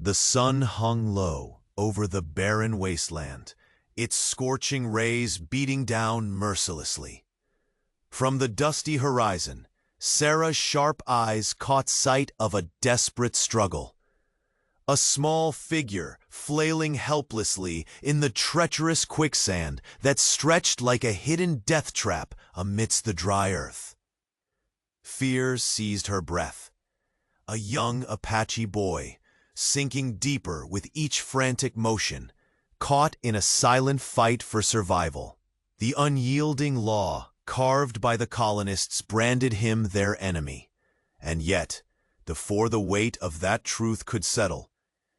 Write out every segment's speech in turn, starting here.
The sun hung low over the barren wasteland, its scorching rays beating down mercilessly. From the dusty horizon, Sarah's sharp eyes caught sight of a desperate struggle. A small figure flailing helplessly in the treacherous quicksand that stretched like a hidden death trap amidst the dry earth. Fear seized her breath. A young Apache boy, sinking deeper with each frantic motion, caught in a silent fight for survival. The unyielding law carved by the colonists branded him their enemy. And yet, before the weight of that truth could settle,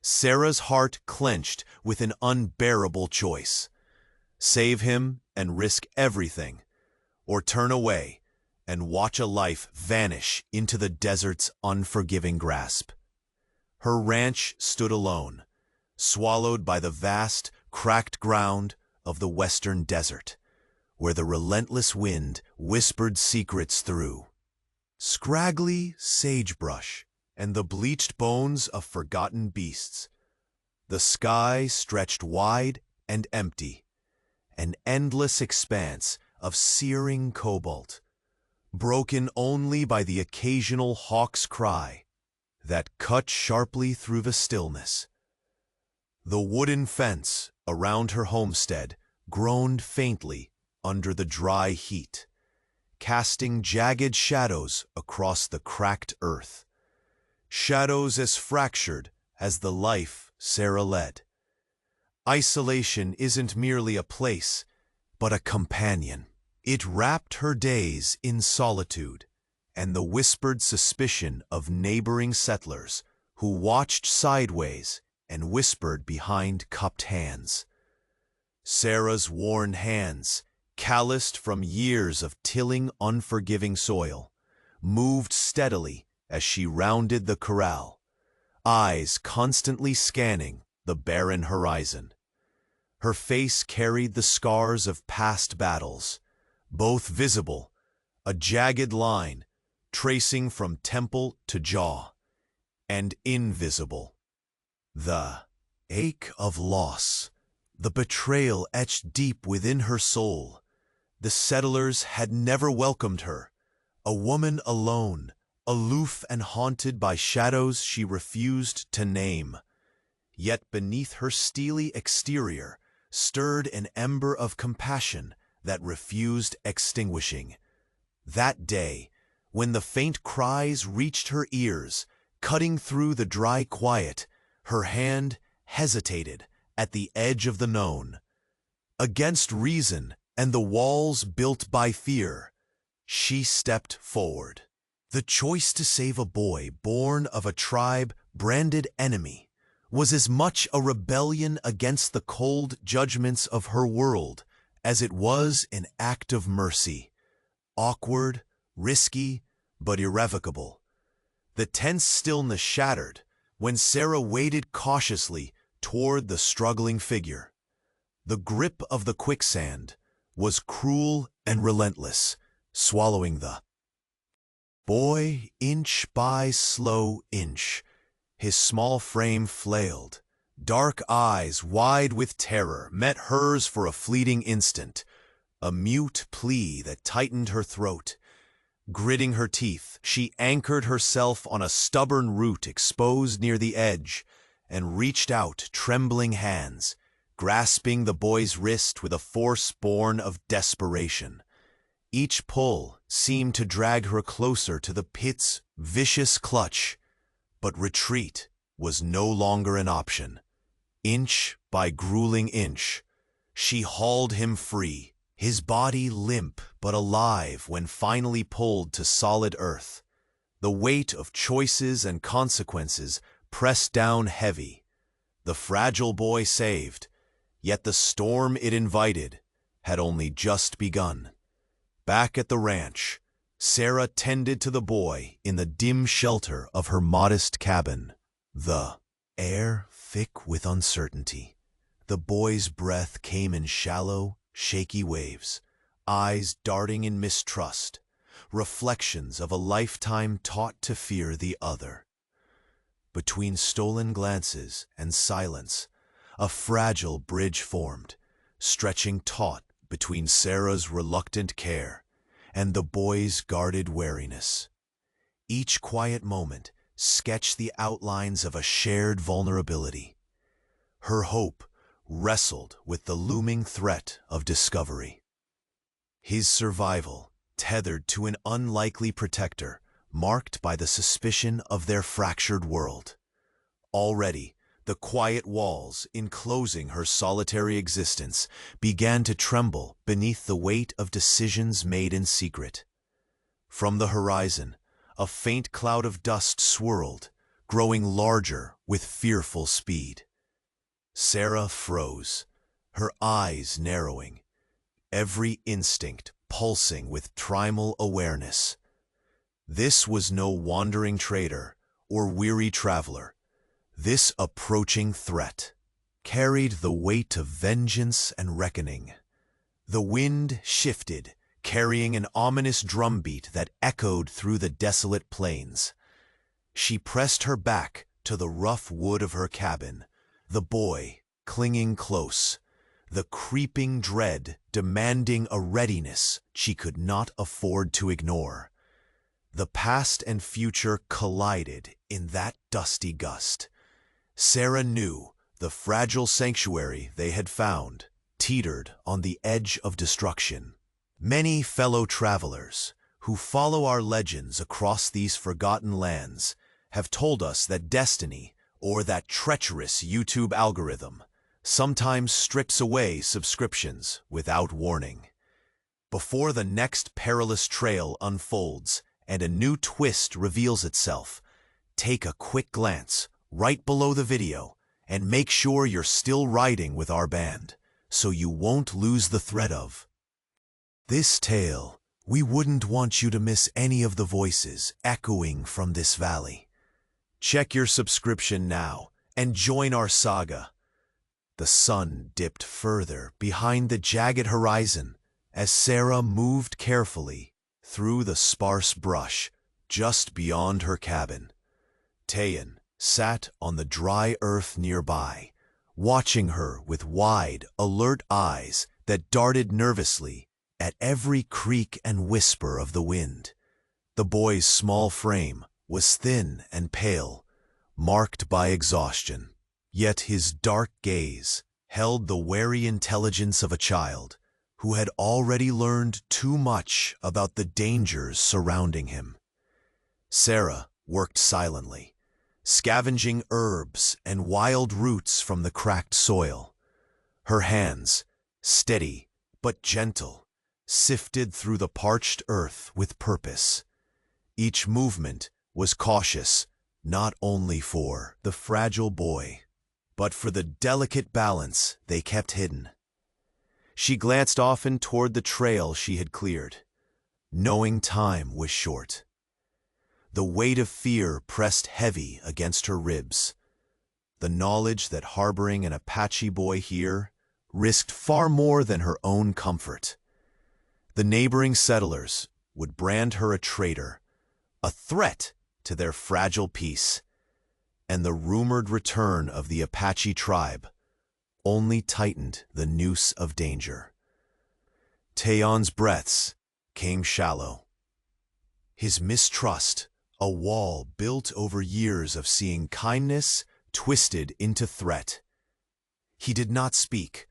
Sarah's heart clenched with an unbearable choice. Save him and risk everything, or turn away and watch a life vanish into the desert's unforgiving grasp. Her ranch stood alone, swallowed by the vast, cracked ground of the western desert, where the relentless wind whispered secrets through scraggly sagebrush and the bleached bones of forgotten beasts. The sky stretched wide and empty, an endless expanse of searing cobalt, broken only by the occasional hawk's cry that cut sharply through the stillness. The wooden fence around her homestead groaned faintly under the dry heat, casting jagged shadows across the cracked earth. Shadows as fractured as the life Sarah led. Isolation isn't merely a place, but a companion. It wrapped her days in solitude and the whispered suspicion of neighboring settlers who watched sideways and whispered behind cupped hands. Sarah's worn hands, calloused from years of tilling unforgiving soil, moved steadily as she rounded the corral, eyes constantly scanning the barren horizon. Her face carried the scars of past battles, both visible, a jagged line tracing from temple to jaw, and invisible, the ache of loss, the betrayal etched deep within her soul. The settlers had never welcomed her, a woman alone, aloof and haunted by shadows she refused to name. Yet beneath her steely exterior stirred an ember of compassion that refused extinguishing. That day, when the faint cries reached her ears, cutting through the dry quiet, her hand hesitated at the edge of the known. Against reason and the walls built by fear, she stepped forward. The choice to save a boy born of a tribe branded enemy was as much a rebellion against the cold judgments of her world as it was an act of mercy. Awkward, risky, but irrevocable. The tense stillness shattered when Sarah waded cautiously toward the struggling figure. The grip of the quicksand was cruel and relentless, swallowing the boy inch by slow inch. His small frame flailed. Dark eyes, wide with terror, met hers for a fleeting instant, a mute plea that tightened her throat. Gritting her teeth, she anchored herself on a stubborn root exposed near the edge and reached out trembling hands, grasping the boy's wrist with a force born of desperation. Each pull seemed to drag her closer to the pit's vicious clutch, but retreat was no longer an option. Inch by grueling inch, she hauled him free, his body limp but alive when finally pulled to solid earth. The weight of choices and consequences pressed down heavy. The fragile boy saved, yet the storm it invited had only just begun. Back at the ranch, Sarah tended to the boy in the dim shelter of her modest cabin. The air thick with uncertainty. The boy's breath came in shallow, shaky waves, eyes darting in mistrust, reflections of a lifetime taught to fear the other. between stolen glances and silence, a fragile bridge formed, stretching taut between Sarah's reluctant care and the boy's guarded wariness. Each quiet moment sketched the outlines of a shared vulnerability. Her hope wrestled with the looming threat of discovery. His survival, tethered to an unlikely protector, marked by the suspicion of their fractured world. Already, the quiet walls enclosing her solitary existence began to tremble beneath the weight of decisions made in secret. From the horizon, a faint cloud of dust swirled, growing larger with fearful speed. Sarah froze, her eyes narrowing, every instinct pulsing with primal awareness. This was no wandering trader or weary traveler. This approaching threat carried the weight of vengeance and reckoning. The wind shifted, carrying an ominous drumbeat that echoed through the desolate plains. She pressed her back to the rough wood of her cabin, the boy clinging close, the creeping dread demanding a readiness she could not afford to ignore. The past and future collided in that dusty gust. Sarah knew the fragile sanctuary they had found teetered on the edge of destruction. Many fellow travelers who follow our legends across these forgotten lands have told us that destiny, or that treacherous YouTube algorithm, sometimes strips away subscriptions without warning. Before the next perilous trail unfolds and a new twist reveals itself, take a quick glance right below the video and make sure you're still riding with our band, so you won't lose the thread of this tale. We wouldn't want you to miss any of the voices echoing from this valley. Check your subscription now and join our saga. The sun dipped further behind the jagged horizon as Sarah moved carefully through the sparse brush just beyond her cabin. Tayan sat on the dry earth nearby, watching her with wide, alert eyes that darted nervously at every creak and whisper of the wind. The boy's small frame was thin and pale, marked by exhaustion, yet his dark gaze held the wary intelligence of a child who had already learned too much about the dangers surrounding him. Sarah worked silently, scavenging herbs and wild roots from the cracked soil. Her hands, steady but gentle, sifted through the parched earth with purpose. Each movement was cautious, not only for the fragile boy, but for the delicate balance they kept hidden. She glanced often toward the trail she had cleared, knowing time was short. The weight of fear pressed heavy against her ribs. The knowledge that harboring an Apache boy here risked far more than her own comfort. The neighboring settlers would brand her a traitor, a threat to their fragile peace, and the rumored return of the Apache tribe only tightened the noose of danger. Tayan's breaths came shallow. His mistrust, a wall built over years of seeing kindness twisted into threat. He did not speak,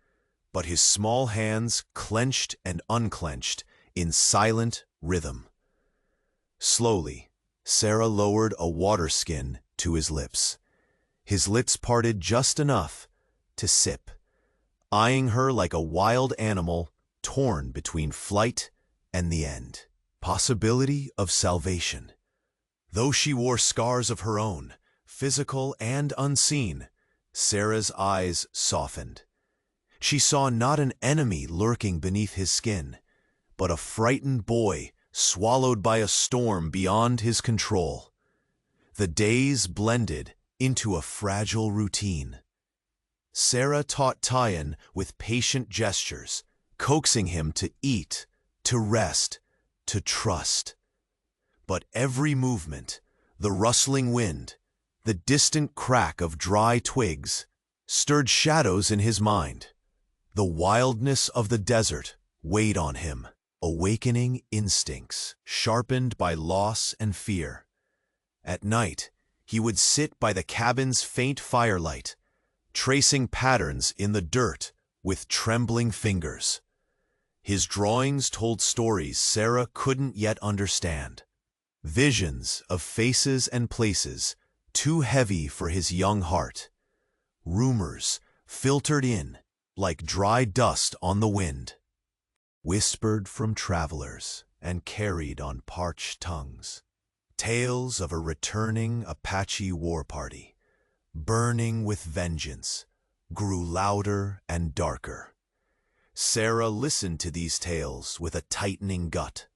but his small hands clenched and unclenched in silent rhythm. Slowly, Sarah lowered a water skin to his lips. His lips parted just enough to sip, eyeing her like a wild animal torn between flight and the end. Possibility of salvation. Though she wore scars of her own, physical and unseen, Sarah's eyes softened. She saw not an enemy lurking beneath his skin, but a frightened boy swallowed by a storm beyond his control. The days blended into a fragile routine. Sarah taught Tayan with patient gestures, coaxing him to eat, to rest, to trust. But every movement, the rustling wind, The distant crack of dry twigs stirred shadows in his mind. The wildness of the desert weighed on him, awakening instincts sharpened by loss and fear. At night, he would sit by the cabin's faint firelight, tracing patterns in the dirt with trembling fingers. His drawings told stories Sarah couldn't yet understand, visions of faces and places too heavy for his young heart. Rumors filtered in like dry dust on the wind, whispered from travelers and carried on parched tongues. Tales of a returning Apache war party, burning with vengeance, grew louder and darker. Sarah listened to these tales with a tightening gut,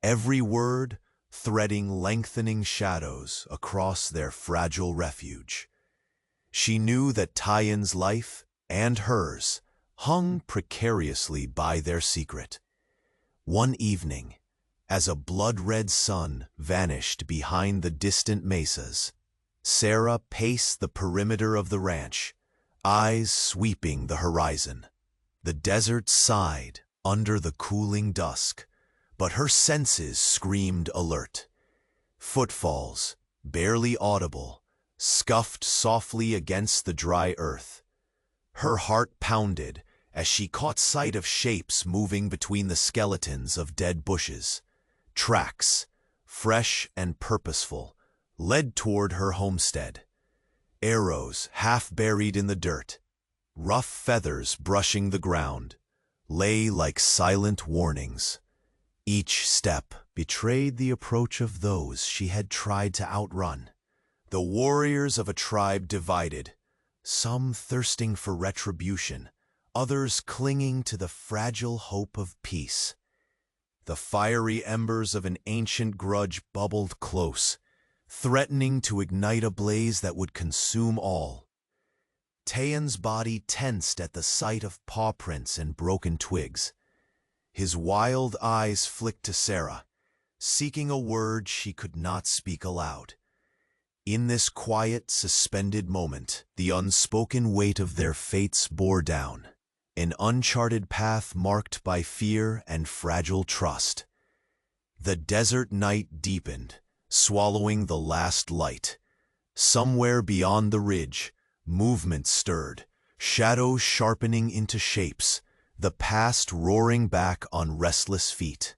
every word threading lengthening shadows across their fragile refuge. She knew that Tyen's life and hers hung precariously by their secret. One evening, as a blood-red sun vanished behind the distant mesas, Sarah paced the perimeter of the ranch, eyes sweeping the horizon. The desert sighed under the cooling dusk, but her senses screamed alert. Footfalls, barely audible, scuffed softly against the dry earth. Her heart pounded as she caught sight of shapes moving between the skeletons of dead bushes. Tracks, fresh and purposeful, led toward her homestead. Arrows half buried in the dirt, rough feathers brushing the ground, lay like silent warnings. Each step betrayed the approach of those she had tried to outrun. The warriors of a tribe divided, some thirsting for retribution, others clinging to the fragile hope of peace. The fiery embers of an ancient grudge bubbled close, threatening to ignite a blaze that would consume all. Tyen's body tensed at the sight of paw prints and broken twigs. His wild eyes flicked to Sarah, seeking a word she could not speak aloud. In this quiet, suspended moment, the unspoken weight of their fates bore down, an uncharted path marked by fear and fragile trust. The desert night deepened, swallowing the last light. Somewhere beyond the ridge, movement stirred, shadows sharpening into shapes, the past roaring back on restless feet.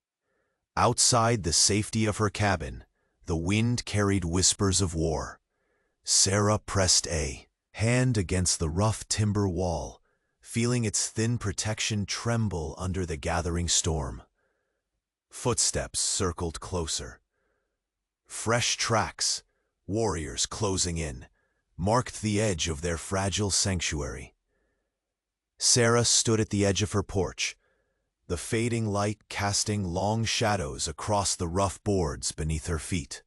Outside the safety of her cabin, the wind carried whispers of war. Sarah pressed a hand against the rough timber wall, feeling its thin protection tremble under the gathering storm. Footsteps circled closer. Fresh tracks, warriors closing in, marked the edge of their fragile sanctuary. Sarah stood at the edge of her porch, the fading light casting long shadows across the rough boards beneath her feet.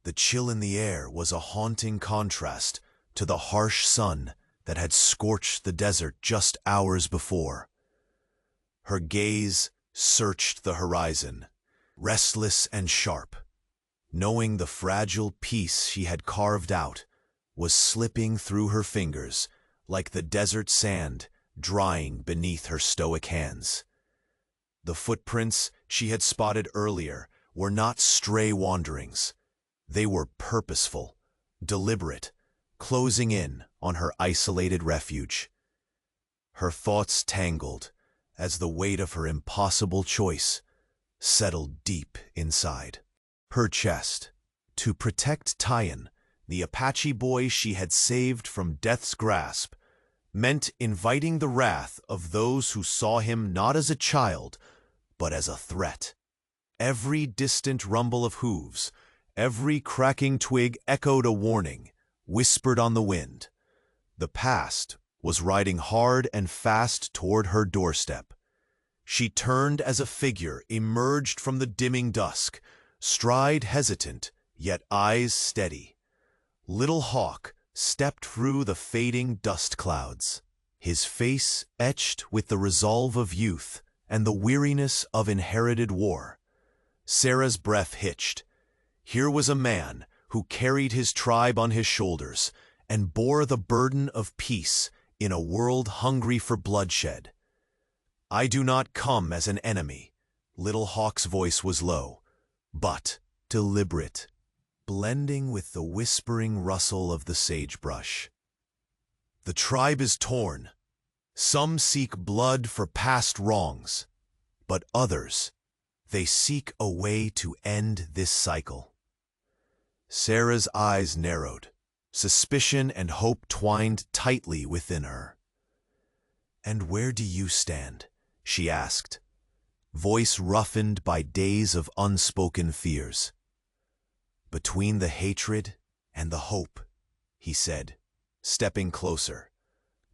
The chill in the air was a haunting contrast to the harsh sun that had scorched the desert just hours before. Her gaze searched the horizon, restless and sharp, knowing the fragile piece she had carved out was slipping through her fingers like the desert sand drying beneath her stoic hands. The footprints she had spotted earlier were not stray wanderings. They were purposeful, deliberate, closing in on her isolated refuge. Her thoughts tangled as the weight of her impossible choice settled deep inside her chest. To protect Tyen, the Apache boy she had saved from death's grasp, meant inviting the wrath of those who saw him not as a child, but as a threat. Every distant rumble of hooves, every cracking twig echoed a warning, whispered on the wind. The past was riding hard and fast toward her doorstep. She turned as a figure emerged from the dimming dusk, stride hesitant, yet eyes steady. Little Hawk stepped through the fading dust clouds, his face etched with the resolve of youth and the weariness of inherited war. Sarah's breath hitched. Here was a man who carried his tribe on his shoulders and bore the burden of peace in a world hungry for bloodshed. "I do not come as an enemy," Little Hawk's voice was low, but deliberate, blending with the whispering rustle of the sagebrush. "The tribe is torn. Some seek blood for past wrongs, but others, they seek a way to end this cycle." Sarah's eyes narrowed, suspicion and hope twined tightly within her. "And where do you stand?" she asked, voice roughened by days of unspoken fears. "Between the hatred and the hope," he said, stepping closer,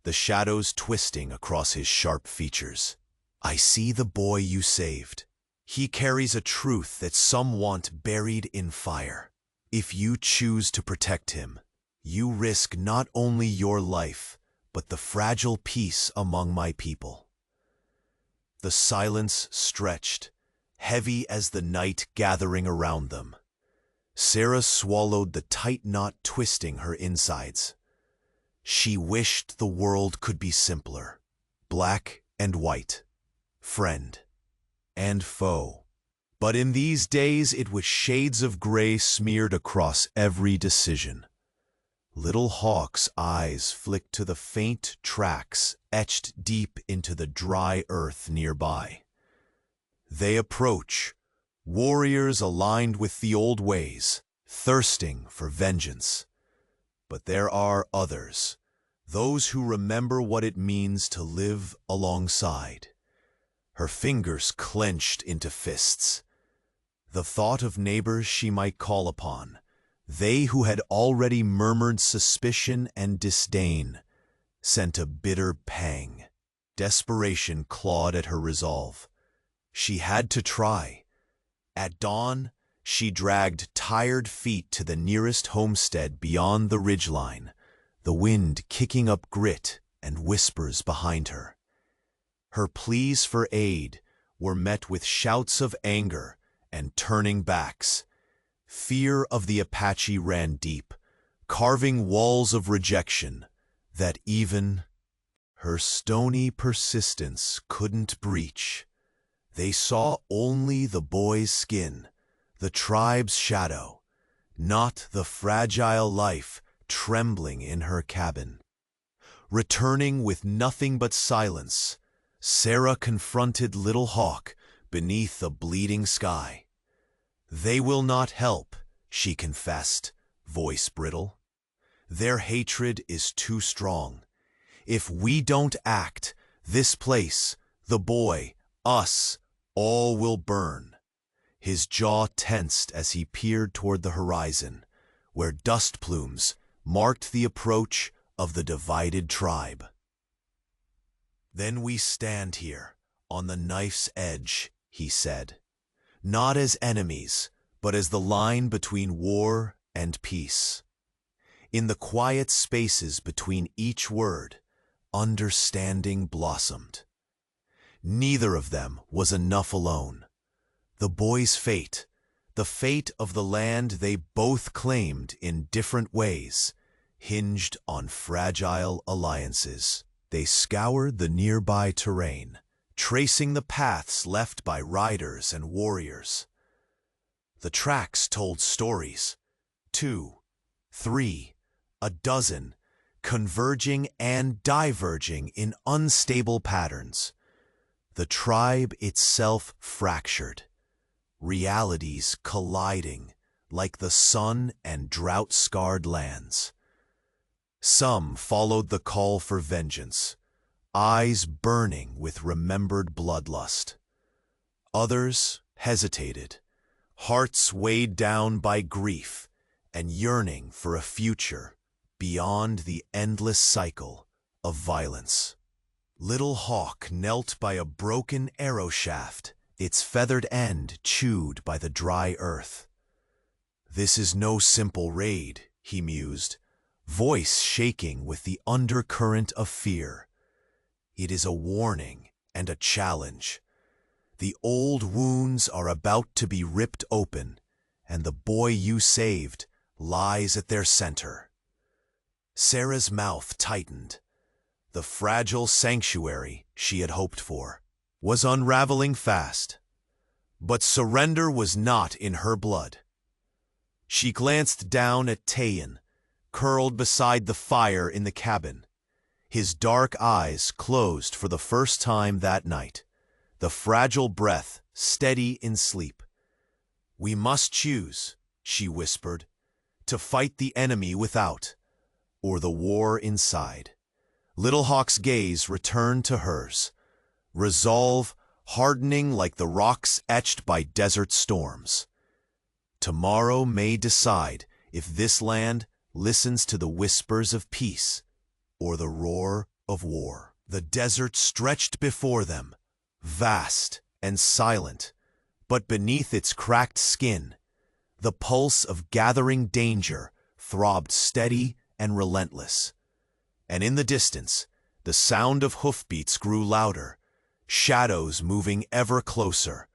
the shadows twisting across his sharp features. "I see the boy you saved. He carries a truth that some want buried in fire. If you choose to protect him, you risk not only your life, but the fragile peace among my people." The silence stretched, heavy as the night gathering around them. Sarah swallowed the tight knot twisting her insides. She wished the world could be simpler, black and white, friend and foe. But in these days it was shades of gray smeared across every decision. Little Hawk's eyes flicked to the faint tracks etched deep into the dry earth nearby. They approach, warriors aligned with the old ways, thirsting for vengeance. But there are others, those who remember what it means to live alongside. Her fingers clenched into fists. The thought of neighbors she might call upon, they who had already murmured suspicion and disdain, sent a bitter pang. Desperation clawed at her resolve. She had to try. At dawn, she dragged tired feet to the nearest homestead beyond the ridgeline, the wind kicking up grit and whispers behind her. Her pleas for aid were met with shouts of anger and turning backs. Fear of the Apache ran deep, carving walls of rejection that even her stony persistence couldn't breach. They saw only the boy's skin, the tribe's shadow, not the fragile life trembling in her cabin. Returning with nothing but silence, Sarah confronted Little Hawk beneath the bleeding sky. "They will not help," she confessed, voice brittle. "Their hatred is too strong. If we don't act, this place, the boy, us, all will burn." His jaw tensed as he peered toward the horizon, where dust plumes marked the approach of the divided tribe. "Then we stand here, on the knife's edge," he said. "Not as enemies, but as the line between war and peace." In the quiet spaces between each word, understanding blossomed. Neither of them was enough alone. The boy's fate, the fate of the land they both claimed in different ways, hinged on fragile alliances. They scoured the nearby terrain, tracing the paths left by riders and warriors. The tracks told stories, 2, 3, a dozen, converging and diverging in unstable patterns. The tribe itself fractured, realities colliding like the sun and drought-scarred lands. Some followed the call for vengeance, eyes burning with remembered bloodlust. Others hesitated, hearts weighed down by grief and yearning for a future beyond the endless cycle of violence. Little Hawk knelt by a broken arrow shaft, its feathered end chewed by the dry earth. "This is no simple raid," he mused, voice shaking with the undercurrent of fear. "It is a warning and a challenge. The old wounds are about to be ripped open, and the boy you saved lies at their center. Sarah's mouth tightened. The fragile sanctuary she had hoped for was unraveling fast. But surrender was not in her blood. She glanced down at Tayan, curled beside the fire in the cabin. His dark eyes closed for the first time that night, the fragile breath steady in sleep. "We must choose," she whispered, "to fight the enemy without, or the war inside." Little Hawk's gaze returned to hers, resolve hardening like the rocks etched by desert storms. Tomorrow may decide if this land listens to the whispers of peace or the roar of war. The desert stretched before them, vast and silent, but beneath its cracked skin, the pulse of gathering danger throbbed steady and relentless. And in the distance, the sound of hoofbeats grew louder, shadows moving ever closer,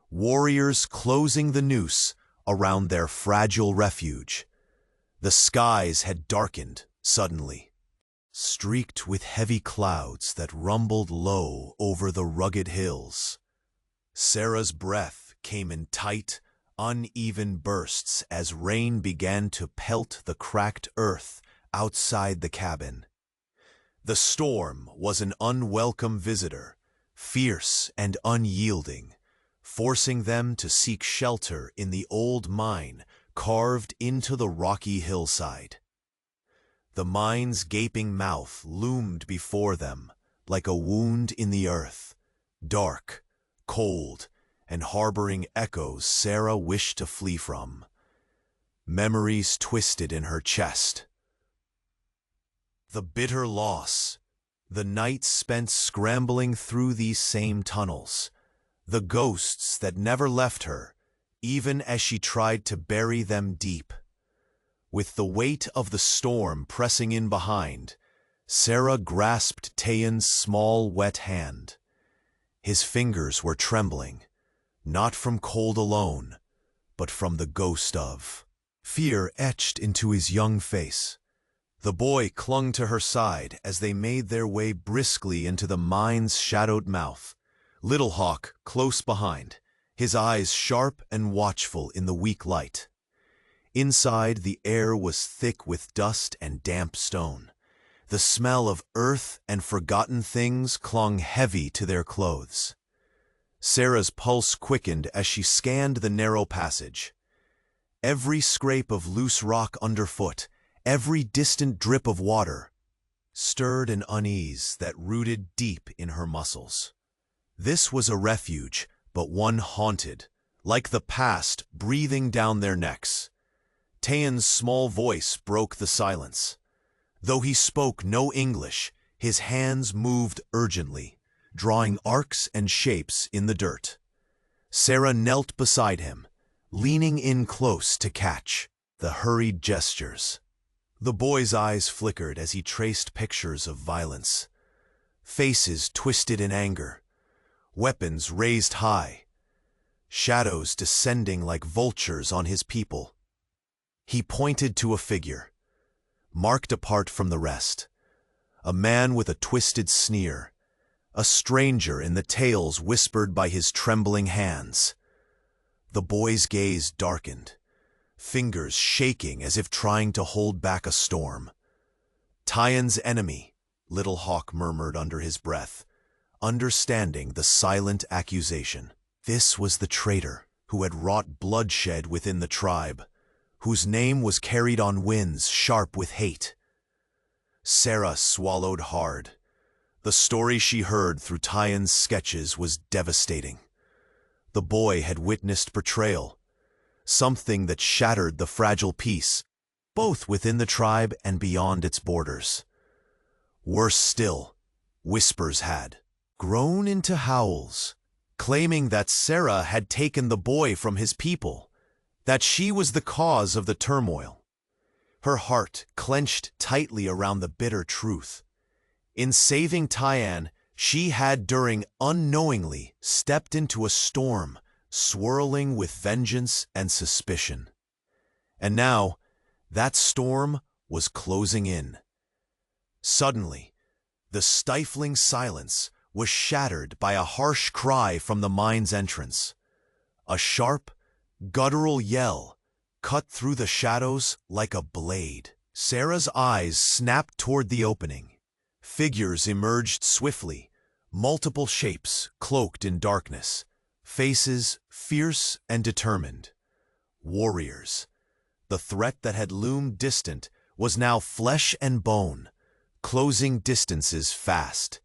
warriors closing the noose around their fragile refuge. The skies had darkened suddenly, streaked with heavy clouds that rumbled low over the rugged hills. Sarah's breath came in tight, uneven bursts as rain began to pelt the cracked earth outside the cabin. The storm was an unwelcome visitor, fierce and unyielding, forcing them to seek shelter in the old mine carved into the rocky hillside. The mine's gaping mouth loomed before them like a wound in the earth, dark, cold, and harboring echoes Sarah wished to flee from. Memories twisted in her chest. The bitter loss, the nights spent scrambling through these same tunnels, the ghosts that never left her, even as she tried to bury them deep. With the weight of the storm pressing in behind, Sarah grasped Tayan's small, wet hand. His fingers were trembling, not from cold alone, but from the ghost of fear etched into his young face. The boy clung to her side as they made their way briskly into the mine's shadowed mouth, Little Hawk close behind, his eyes sharp and watchful in the weak light. Inside, the air was thick with dust and damp stone. The smell of earth and forgotten things clung heavy to their clothes. Sarah's pulse quickened as she scanned the narrow passage. Every scrape of loose rock underfoot, every distant drip of water, stirred an unease that rooted deep in her muscles. This was a refuge, but one haunted, like the past breathing down their necks. Tayan's small voice broke the silence. Though he spoke no English, his hands moved urgently, drawing arcs and shapes in the dirt. Sarah knelt beside him, leaning in close to catch the hurried gestures. The boy's eyes flickered as he traced pictures of violence. Faces twisted in anger, weapons raised high, shadows descending like vultures on his people. He pointed to a figure, marked apart from the rest, a man with a twisted sneer, a stranger in the tales whispered by his trembling hands. The boy's gaze darkened, fingers shaking as if trying to hold back a storm. "Tayan's enemy," Little Hawk murmured under his breath, understanding the silent accusation. This was the traitor who had wrought bloodshed within the tribe, whose name was carried on winds sharp with hate. Sarah swallowed hard. The story she heard through Tayan's sketches was devastating. The boy had witnessed betrayal, something that shattered the fragile peace, both within the tribe and beyond its borders. Worse still, whispers had grown into howls, claiming that Sarah had taken the boy from his people, that she was the cause of the turmoil. Her heart clenched tightly around the bitter truth. In saving Tayan, she had unknowingly stepped into a storm swirling with vengeance and suspicion. And now, That storm was closing in. Suddenly, the stifling silence was shattered by a harsh cry from the mine's entrance. A sharp, guttural yell cut through the shadows like a blade. Sarah's eyes snapped toward the opening. Figures emerged swiftly, multiple shapes cloaked in darkness, faces fierce and determined. Warriors. The threat that had loomed distant was now flesh and bone, closing distances fast.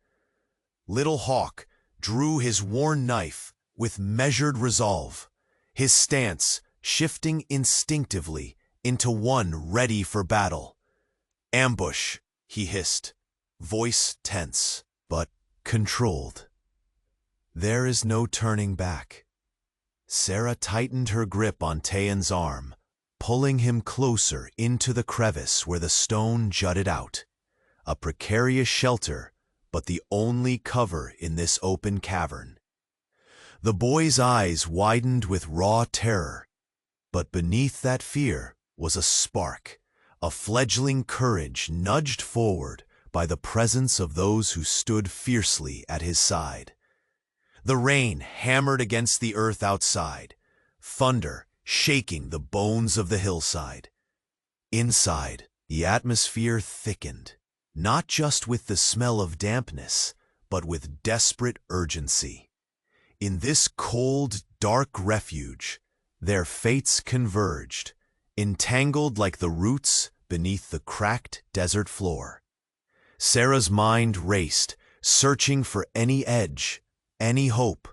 Little Hawk drew his worn knife with measured resolve, his stance shifting instinctively into one ready for battle. "Ambush," he hissed, voice tense, but controlled. There is no turning back. Sarah tightened her grip on Tayan's arm, pulling him closer into the crevice where the stone jutted out. A precarious shelter, but the only cover in this open cavern. The boy's eyes widened with raw terror, but beneath that fear was a spark, a fledgling courage nudged forward by the presence of those who stood fiercely at his side. The rain hammered against the earth outside, thunder shaking the bones of the hillside. Inside, the atmosphere thickened, not just with the smell of dampness, but with desperate urgency. In this cold, dark refuge, their fates converged, entangled like the roots beneath the cracked desert floor. Sarah's mind raced, searching for any edge, any hope.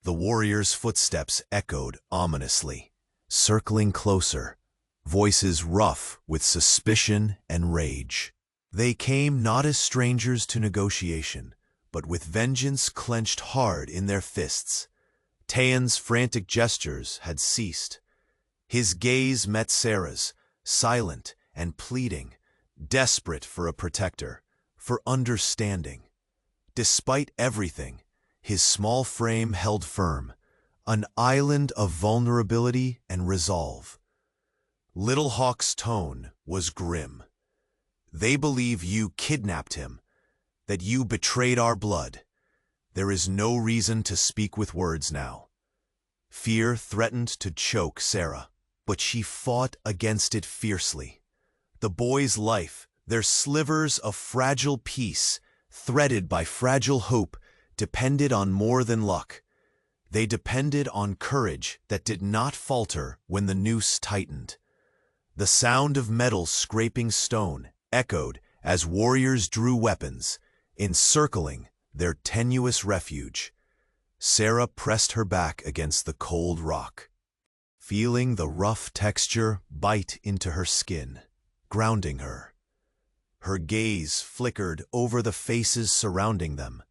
The warriors' footsteps echoed ominously, circling closer, voices rough with suspicion and rage. They came not as strangers to negotiation, but with vengeance clenched hard in their fists. Tayan's frantic gestures had ceased. His gaze met Sarah's, silent and pleading, desperate for a protector, for understanding. Despite everything, his small frame held firm, an island of vulnerability and resolve. Little Hawk's tone was grim. "They believe you kidnapped him, that you betrayed our blood. There is no reason to speak with words now." Fear threatened to choke Sarah, but she fought against it fiercely. The boy's life, their slivers of fragile peace, threaded by fragile hope, depended on more than luck. They depended on courage that did not falter when the noose tightened. The sound of metal scraping stone echoed as warriors drew weapons, encircling their tenuous refuge. Sarah pressed her back against the cold rock, feeling the rough texture bite into her skin, grounding her. Her gaze flickered over the faces surrounding them,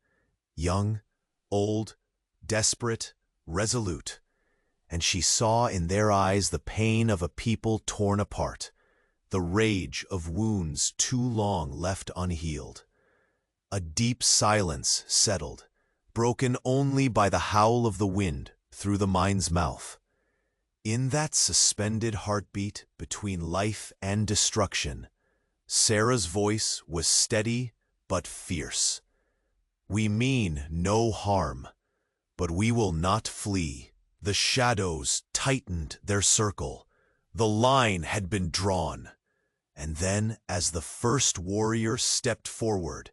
young, old, desperate, resolute, and she saw in their eyes the pain of a people torn apart, the rage of wounds too long left unhealed. A deep silence settled, broken only by the howl of the wind through the mine's mouth. In that suspended heartbeat between life and destruction, Sarah's voice was steady but fierce. "We mean no harm, but we will not flee." The shadows tightened their circle. The line had been drawn. And then, as the first warrior stepped forward,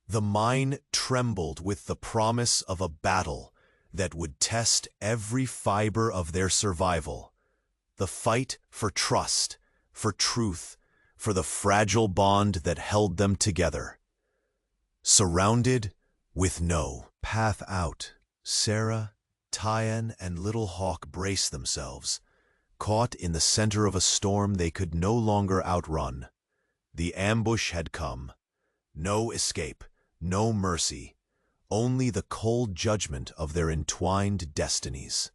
the mine trembled with the promise of a battle that would test every fiber of their survival. The fight for trust, for truth, for the fragile bond that held them together. Surrounded, with no path out, Sarah, Tayan, and Little Hawk braced themselves, caught in the center of a storm they could no longer outrun. The ambush had come. No escape, no mercy, only the cold judgment of their entwined destinies.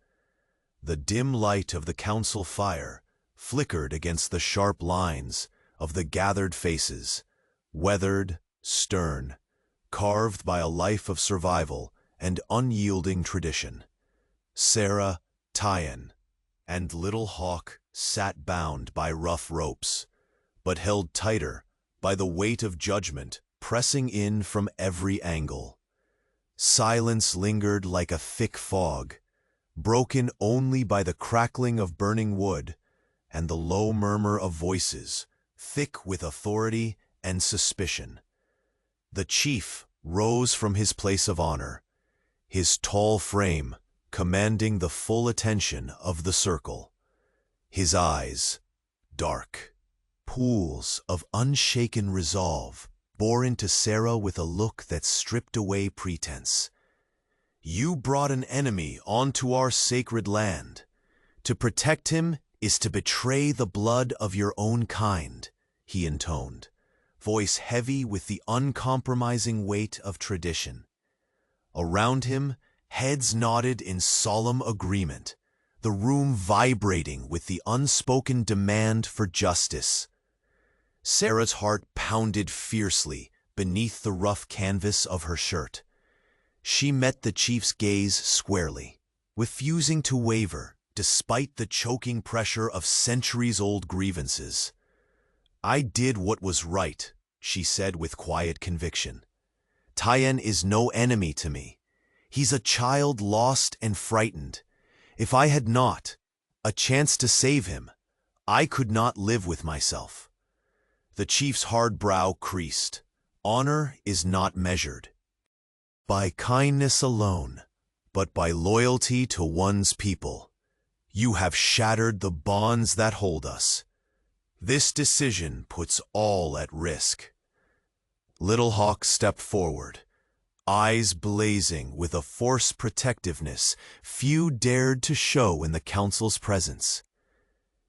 The dim light of the council fire flickered against the sharp lines of the gathered faces, weathered, stern, carved by a life of survival and unyielding tradition. Sarah, Tayan, and Little Hawk sat bound by rough ropes, but held tighter by the weight of judgment pressing in from every angle. Silence lingered like a thick fog, broken only by the crackling of burning wood and the low murmur of voices, thick with authority and suspicion. The chief rose from his place of honor, his tall frame commanding the full attention of the circle. His eyes, dark pools of unshaken resolve, bore into Sarah with a look that stripped away pretense. "You brought an enemy onto our sacred land. To protect him is to betray the blood of your own kind," he intoned, voice heavy with the uncompromising weight of tradition. Around him, heads nodded in solemn agreement, the room vibrating with the unspoken demand for justice. Sarah's heart pounded fiercely beneath the rough canvas of her shirt. She met the chief's gaze squarely, refusing to waver despite the choking pressure of centuries-old grievances. "I did what was right," she said with quiet conviction. "Tien is no enemy to me. He's a child lost and frightened. If I had not a chance to save him, I could not live with myself." The chief's hard brow creased. "Honor is not measured by kindness alone, but by loyalty to one's people. You have shattered the bonds that hold us. This decision puts all at risk." Little Hawk stepped forward, eyes blazing with a force protectiveness few dared to show in the council's presence.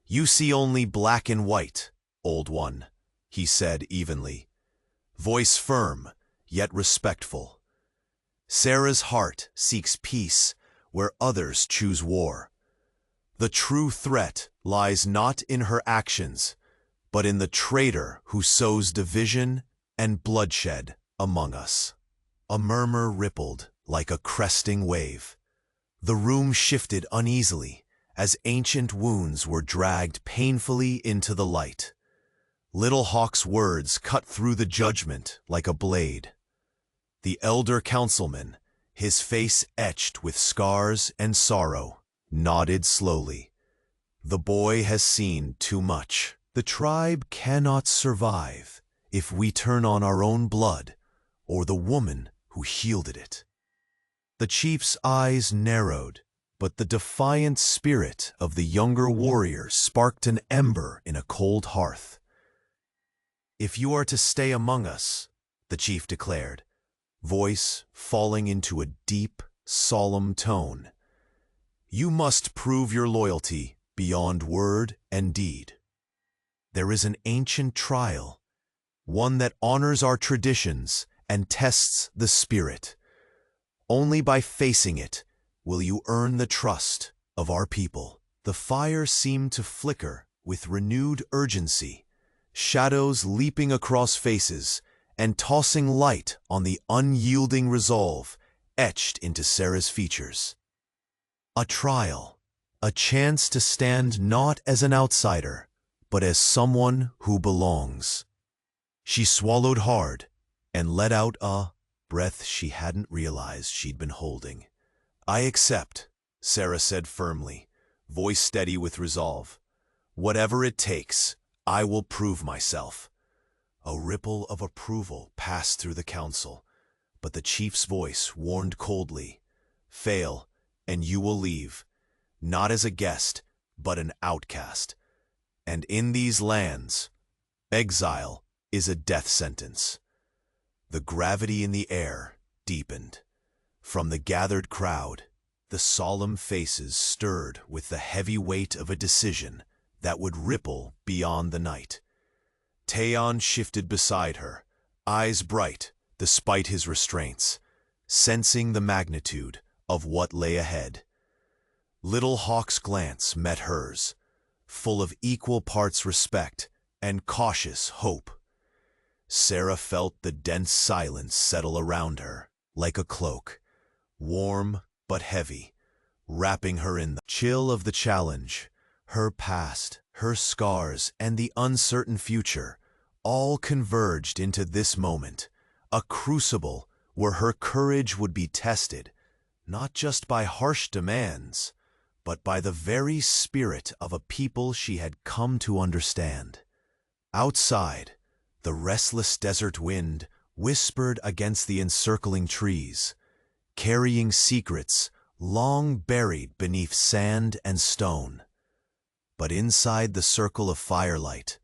"You see only black and white, old one," he said evenly, voice firm yet respectful. "Sarah's heart seeks peace where others choose war. The true threat lies not in her actions, but in the traitor who sows division and bloodshed among us." A murmur rippled like a cresting wave. The room shifted uneasily as ancient wounds were dragged painfully into the light. Little Hawk's words cut through the judgment like a blade. The elder councilman, his face etched with scars and sorrow, nodded slowly. "The boy has seen too much. The tribe cannot survive if we turn on our own blood or the woman who shielded it." The chief's eyes narrowed, but the defiant spirit of the younger warrior sparked an ember in a cold hearth. "If you are to stay among us," the chief declared, voice falling into a deep, solemn tone, "you must prove your loyalty beyond word and deed. There is an ancient trial, one that honors our traditions and tests the spirit. Only by facing it will you earn the trust of our people." The fire seemed to flicker with renewed urgency, shadows leaping across faces and tossing light on the unyielding resolve etched into Sarah's features. A trial, a chance to stand not as an outsider, but as someone who belongs. She swallowed hard and let out a breath she hadn't realized she'd been holding. "I accept," Sarah said firmly, voice steady with resolve. "Whatever it takes, I will prove myself." A ripple of approval passed through the council, but the chief's voice warned coldly, "Fail, and you will leave, not as a guest, but an outcast. And in these lands, exile is a death sentence." The gravity in the air deepened. From the gathered crowd, the solemn faces stirred with the heavy weight of a decision that would ripple beyond the night. Taeon shifted beside her, eyes bright despite his restraints, sensing the magnitude of what lay ahead. Little Hawk's glance met hers, full of equal parts respect and cautious hope. Sarah felt the dense silence settle around her, like a cloak, warm but heavy, wrapping her in the chill of the challenge Her past, her scars, and the uncertain future all converged into this moment, a crucible where her courage would be tested, not just by harsh demands, but by the very spirit of a people she had come to understand. Outside, the restless desert wind whispered against the encircling trees, carrying secrets long buried beneath sand and stone. But inside the circle of firelight,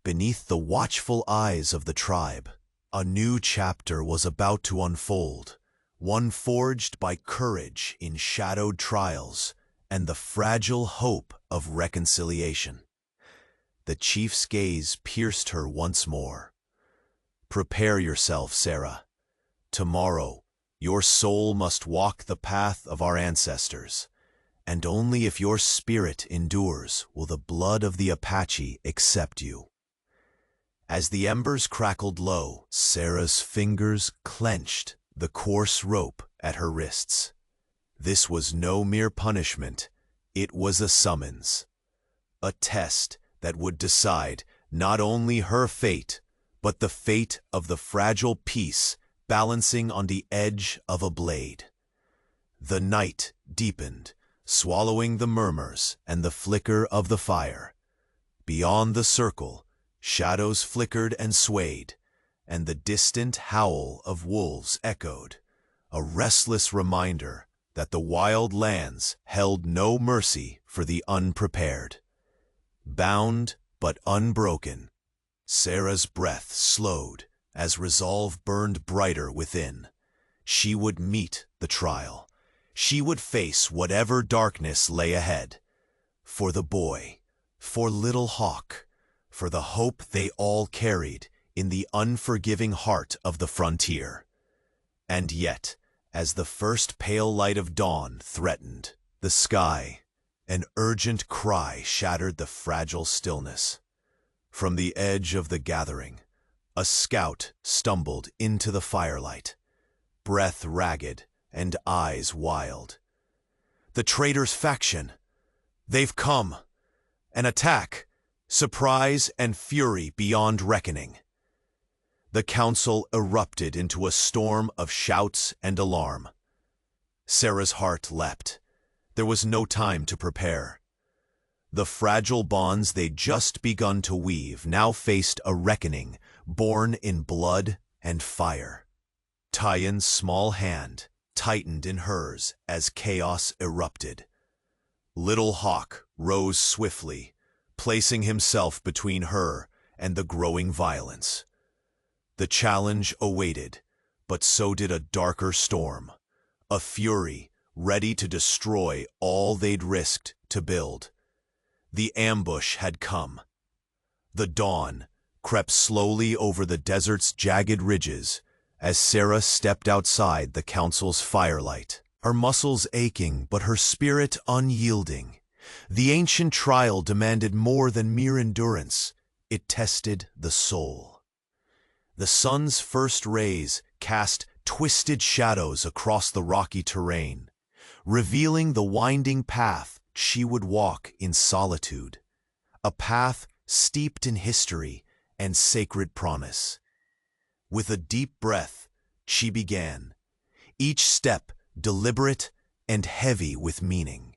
beneath the watchful eyes of the tribe, a new chapter was about to unfold, one forged by courage in shadowed trials and the fragile hope of reconciliation. The chief's gaze pierced her once more. "Prepare yourself, Sarah. Tomorrow, your soul must walk the path of our ancestors, and only if your spirit endures will the blood of the Apache accept you." As the embers crackled low, Sarah's fingers clenched the coarse rope at her wrists. This was no mere punishment, it was a summons, a test that would decide not only her fate, but the fate of the fragile piece balancing on the edge of a blade. The night deepened, swallowing the murmurs and the flicker of the fire. Beyond the circle, shadows flickered and swayed, and the distant howl of wolves echoed, a restless reminder that the wild lands held no mercy for the unprepared. Bound but unbroken, Sarah's breath slowed as resolve burned brighter within. She would meet the trial. She would face whatever darkness lay ahead. For the boy, for Little Hawk, for the hope they all carried in the unforgiving heart of the frontier. And yet, as the first pale light of dawn threatened the sky, an urgent cry shattered the fragile stillness. From the edge of the gathering, a scout stumbled into the firelight, breath ragged and eyes wild. "The traitors' faction! They've come! An attack! Surprise and fury beyond reckoning!" The council erupted into a storm of shouts and alarm. Sarah's heart leapt. There was no time to prepare. The fragile bonds they'd just begun to weave now faced a reckoning born in blood and fire. Tyen's small hand tightened in hers as chaos erupted. Little Hawk rose swiftly, placing himself between her and the growing violence. The challenge awaited, but so did a darker storm, a fury ready to destroy all they'd risked to build. The ambush had come. The dawn crept slowly over the desert's jagged ridges as Sarah stepped outside the council's firelight, her muscles aching but her spirit unyielding. The ancient trial demanded more than mere endurance. It tested the soul. The sun's first rays cast twisted shadows across the rocky terrain, revealing the winding path she would walk in solitude, a path steeped in history and sacred promise. With a deep breath, she began, each step deliberate and heavy with meaning.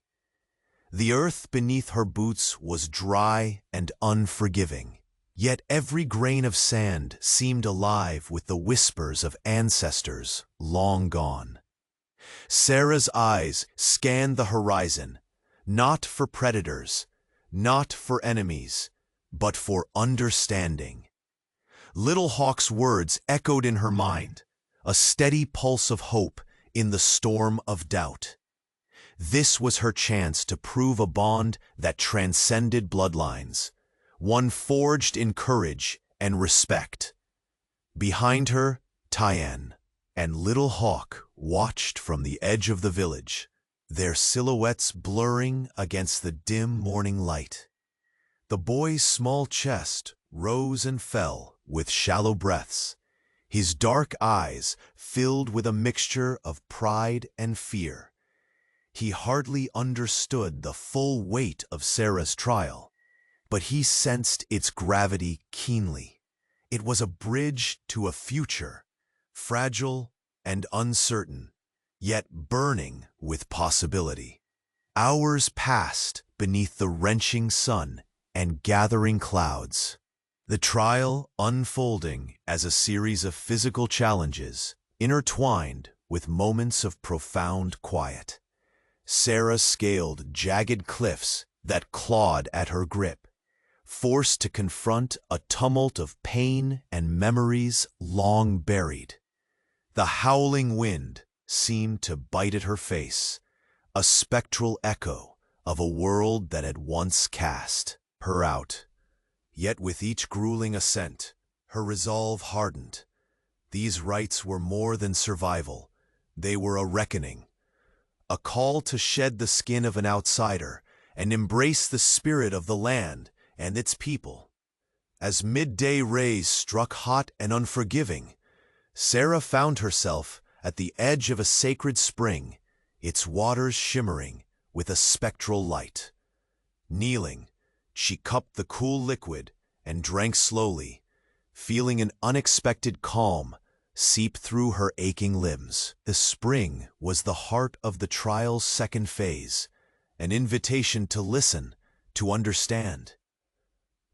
The earth beneath her boots was dry and unforgiving, yet every grain of sand seemed alive with the whispers of ancestors long gone. Sarah's eyes scanned the horizon, not for predators, not for enemies, but for understanding. Little Hawk's words echoed in her mind, a steady pulse of hope in the storm of doubt. This was her chance to prove a bond that transcended bloodlines, one forged in courage and respect. Behind her, Tyen and Little Hawk watched from the edge of the village, their silhouettes blurring against the dim morning light. The boy's small chest rose and fell with shallow breaths, his dark eyes filled with a mixture of pride and fear. He hardly understood the full weight of Sarah's trial, but he sensed its gravity keenly. It was a bridge to a future, fragile and uncertain, yet burning with possibility. Hours passed beneath the wrenching sun and gathering clouds, the trial unfolding as a series of physical challenges intertwined with moments of profound quiet. Sarah scaled jagged cliffs that clawed at her grip, forced to confront a tumult of pain and memories long buried. The howling wind seemed to bite at her face, a spectral echo of a world that had once cast her out. Yet with each grueling ascent, her resolve hardened. These rites were more than survival. They were a reckoning, a call to shed the skin of an outsider and embrace the spirit of the land and its people. As midday rays struck hot and unforgiving, Sarah found herself at the edge of a sacred spring, its waters shimmering with a spectral light. Kneeling, she cupped the cool liquid and drank slowly, feeling an unexpected calm seep through her aching limbs. The spring was the heart of the trial's second phase, an invitation to listen, to understand.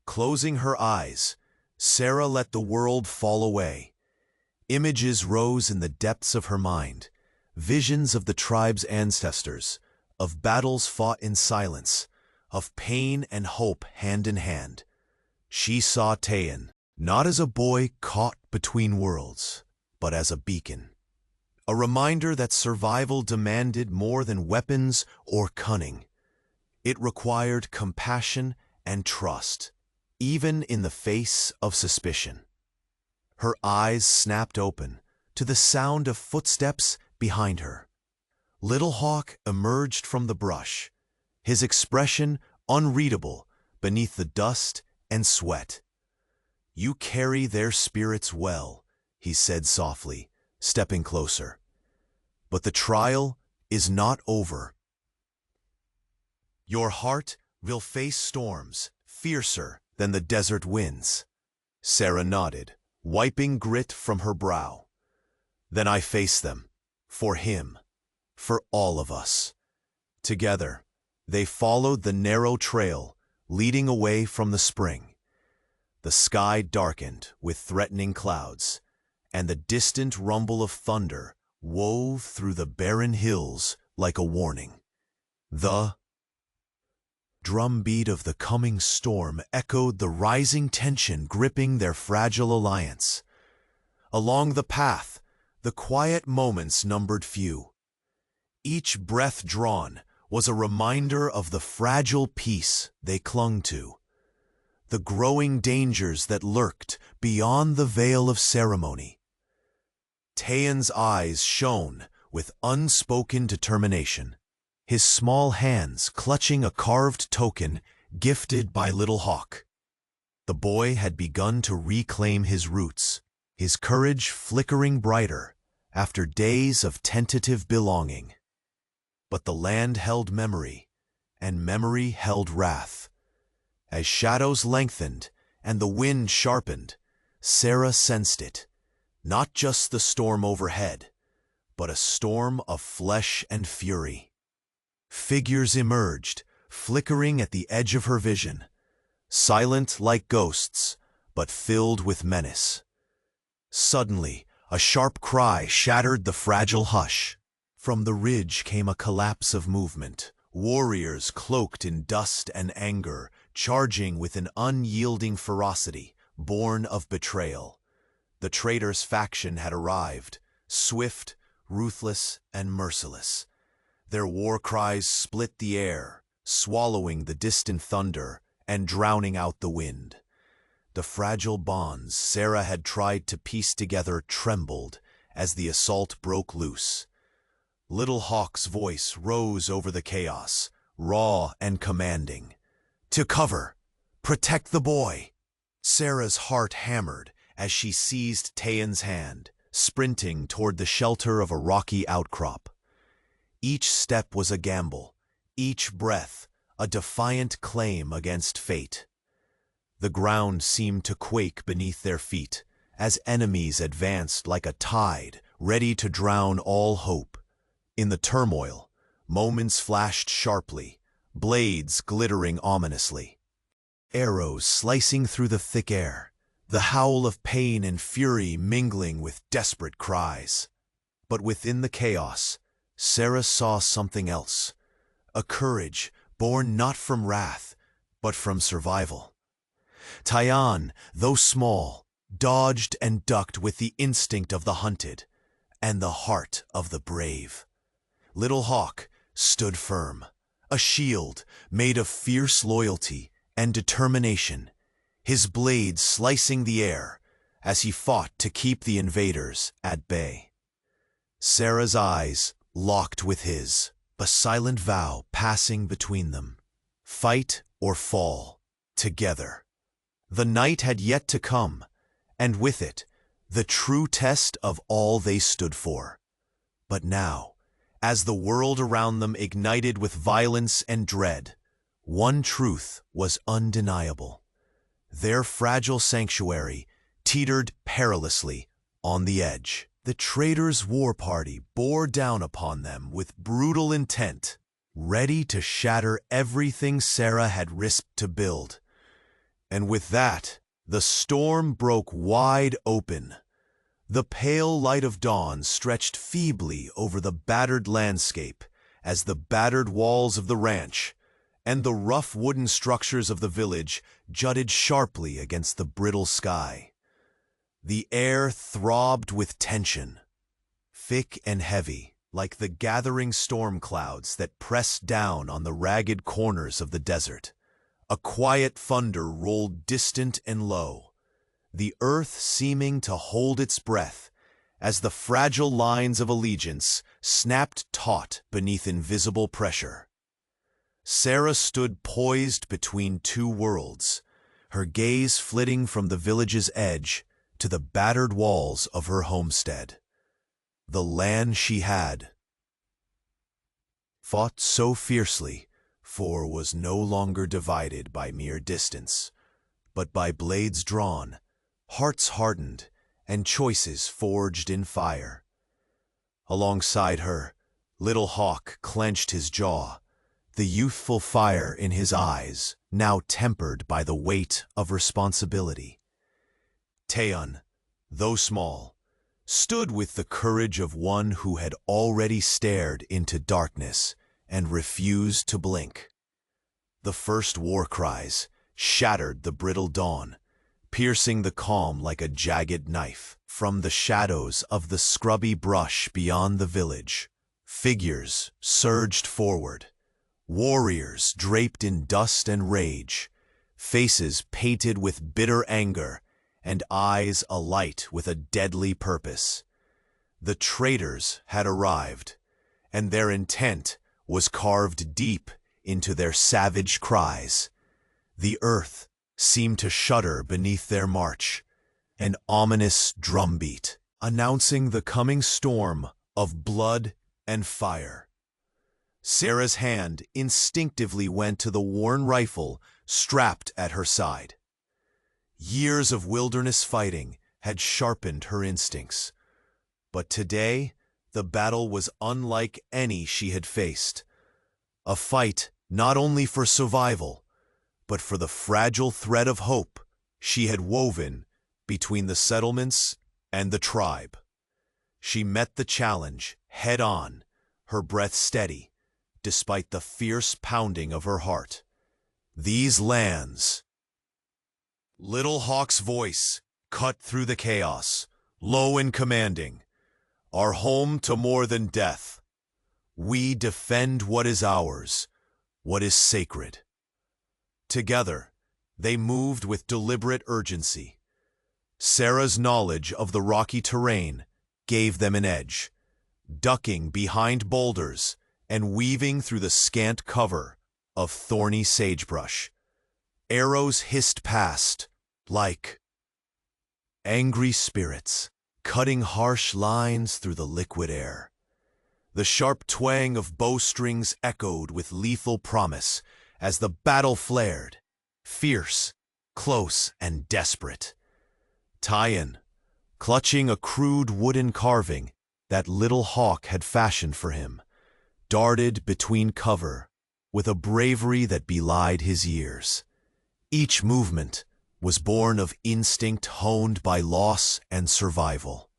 Closing her eyes, Sarah let the world fall away. Images rose in the depths of her mind, visions of the tribe's ancestors, of battles fought in silence, of pain and hope hand in hand. She saw Tayan, not as a boy caught between worlds, but as a beacon. A reminder that survival demanded more than weapons or cunning. It required compassion and trust, even in the face of suspicion. Her eyes snapped open to the sound of footsteps behind her. Little Hawk emerged from the brush, his expression unreadable beneath the dust and sweat. "You carry their spirits well," he said softly, stepping closer. "But the trial is not over. Your heart will face storms fiercer than the desert winds." Sarah nodded, wiping grit from her brow. "Then I face them, for him, for all of us." Together, they followed the narrow trail leading away from the spring. The sky darkened with threatening clouds, and the distant rumble of thunder wove through the barren hills like a warning. The drumbeat of the coming storm echoed the rising tension gripping their fragile alliance. Along the path, the quiet moments numbered few. Each breath drawn was a reminder of the fragile peace they clung to, the growing dangers that lurked beyond the veil of ceremony. Tayan's eyes shone with unspoken determination, his small hands clutching a carved token gifted by Little Hawk. The boy had begun to reclaim his roots, his courage flickering brighter after days of tentative belonging. But the land held memory, and memory held wrath. As shadows lengthened and the wind sharpened, Sarah sensed it, not just the storm overhead, but a storm of flesh and fury. Figures emerged, flickering at the edge of her vision, silent like ghosts, but filled with menace. Suddenly, a sharp cry shattered the fragile hush. From the ridge came a collapse of movement, warriors cloaked in dust and anger, charging with an unyielding ferocity born of betrayal. The traitor's faction had arrived, swift, ruthless, and merciless. Their war cries split the air, swallowing the distant thunder and drowning out the wind. The fragile bonds Sarah had tried to piece together trembled as the assault broke loose. Little Hawk's voice rose over the chaos, raw and commanding. "To cover! Protect the boy!" Sarah's heart hammered as she seized Tayan's hand, sprinting toward the shelter of a rocky outcrop. Each step was a gamble, each breath a defiant claim against fate. The ground seemed to quake beneath their feet as enemies advanced like a tide, ready to drown all hope. In the turmoil, moments flashed sharply, blades glittering ominously. Arrows slicing through the thick air, the howl of pain and fury mingling with desperate cries. But within the chaos, Sarah saw something else, a courage born not from wrath, but from survival. Tyann, though small, dodged and ducked with the instinct of the hunted and the heart of the brave. Little Hawk stood firm, a shield made of fierce loyalty and determination, his blades slicing the air as he fought to keep the invaders at bay. Sarah's eyes locked with his, a silent vow passing between them. Fight or fall, together. The night had yet to come, and with it, the true test of all they stood for. But now, as the world around them ignited with violence and dread, one truth was undeniable. Their fragile sanctuary teetered perilously on the edge. The traitors' war party bore down upon them with brutal intent, ready to shatter everything Sarah had risked to build. And with that, the storm broke wide open. The pale light of dawn stretched feebly over the battered landscape as the battered walls of the ranch and the rough wooden structures of the village jutted sharply against the brittle sky. The air throbbed with tension, thick and heavy, like the gathering storm clouds that pressed down on the ragged corners of the desert. A quiet thunder rolled distant and low, the earth seeming to hold its breath as the fragile lines of allegiance snapped taut beneath invisible pressure. Sarah stood poised between two worlds, her gaze flitting from the village's edge to the battered walls of her homestead. The land she had fought so fiercely for was no longer divided by mere distance, but by blades drawn, hearts hardened, and choices forged in fire. Alongside her, Little Hawk clenched his jaw, the youthful fire in his eyes now tempered by the weight of responsibility. Tyann, though small, stood with the courage of one who had already stared into darkness and refused to blink. The first war cries shattered the brittle dawn, piercing the calm like a jagged knife. From the shadows of the scrubby brush beyond the village, figures surged forward, warriors draped in dust and rage, faces painted with bitter anger and eyes alight with a deadly purpose. The traitors had arrived, and their intent was carved deep into their savage cries. The earth seemed to shudder beneath their march, an ominous drumbeat announcing the coming storm of blood and fire. Sarah's hand instinctively went to the worn rifle strapped at her side. Years of wilderness fighting had sharpened her instincts, but today the battle was unlike any she had faced. A fight not only for survival, but for the fragile thread of hope she had woven between the settlements and the tribe. She met the challenge head on, her breath steady, despite the fierce pounding of her heart. These lands. Little Hawk's voice cut through the chaos, low and commanding, are home to more than death. We defend what is ours, what is sacred. Together, they moved with deliberate urgency. Sarah's knowledge of the rocky terrain gave them an edge, ducking behind boulders and weaving through the scant cover of thorny sagebrush. Arrows hissed past like angry spirits, cutting harsh lines through the liquid air. The sharp twang of bowstrings echoed with lethal promise as the battle flared, fierce, close, and desperate. Tyon, clutching a crude wooden carving that little hawk had fashioned for him, darted between cover with a bravery that belied his years. Each movement was born of instinct honed by loss and survival.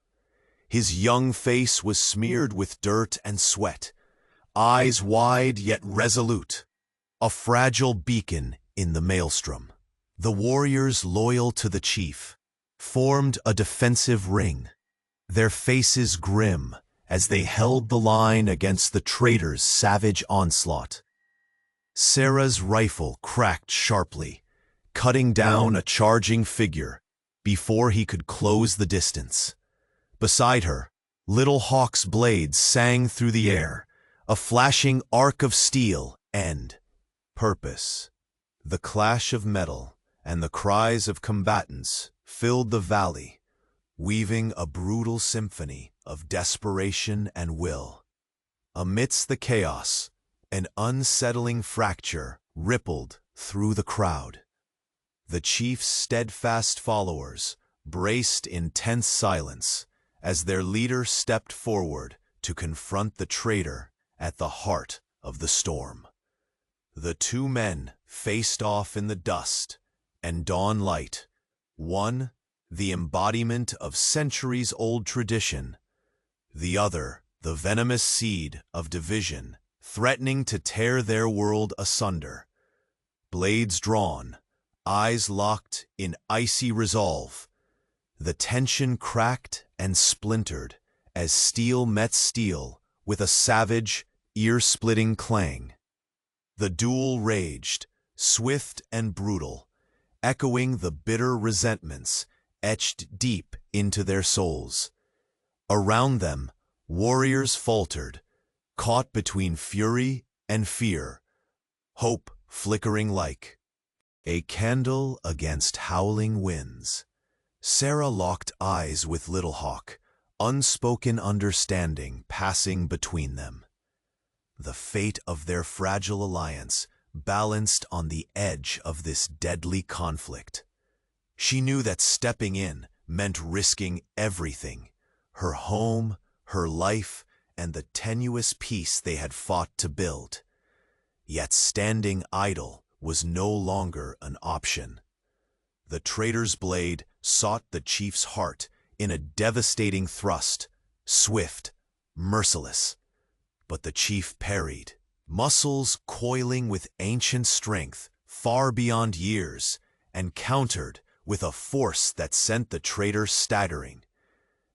His young face was smeared with dirt and sweat, eyes wide yet resolute, a fragile beacon in the maelstrom. The warriors loyal to the chief formed a defensive ring, their faces grim as they held the line against the traitor's savage onslaught. Sarah's rifle cracked sharply, cutting down a charging figure before he could close the distance. Beside her, Little Hawk's blades sang through the air, a flashing arc of steel and purpose. The clash of metal and the cries of combatants filled the valley, weaving a brutal symphony of desperation and will. Amidst the chaos, an unsettling fracture rippled through the crowd. The chief's steadfast followers braced in tense silence as their leader stepped forward to confront the traitor at the heart of the storm. The two men faced off in the dust and dawn light, one the embodiment of centuries-old tradition, the other the venomous seed of division threatening to tear their world asunder. Blades drawn, eyes locked in icy resolve, the tension cracked and splintered as steel met steel with a savage, ear-splitting clang. The duel raged, swift and brutal, echoing the bitter resentments etched deep into their souls. Around them, warriors faltered, caught between fury and fear, hope flickering like a candle against howling winds. Sarah locked eyes with Little Hawk, unspoken understanding passing between them. The fate of their fragile alliance balanced on the edge of this deadly conflict. She knew that stepping in meant risking everything, her home, her life, and the tenuous peace they had fought to build. Yet standing idle was no longer an option. The traitor's blade sought the chief's heart in a devastating thrust, swift, merciless. But the chief parried, muscles coiling with ancient strength far beyond years, and countered with a force that sent the traitor staggering.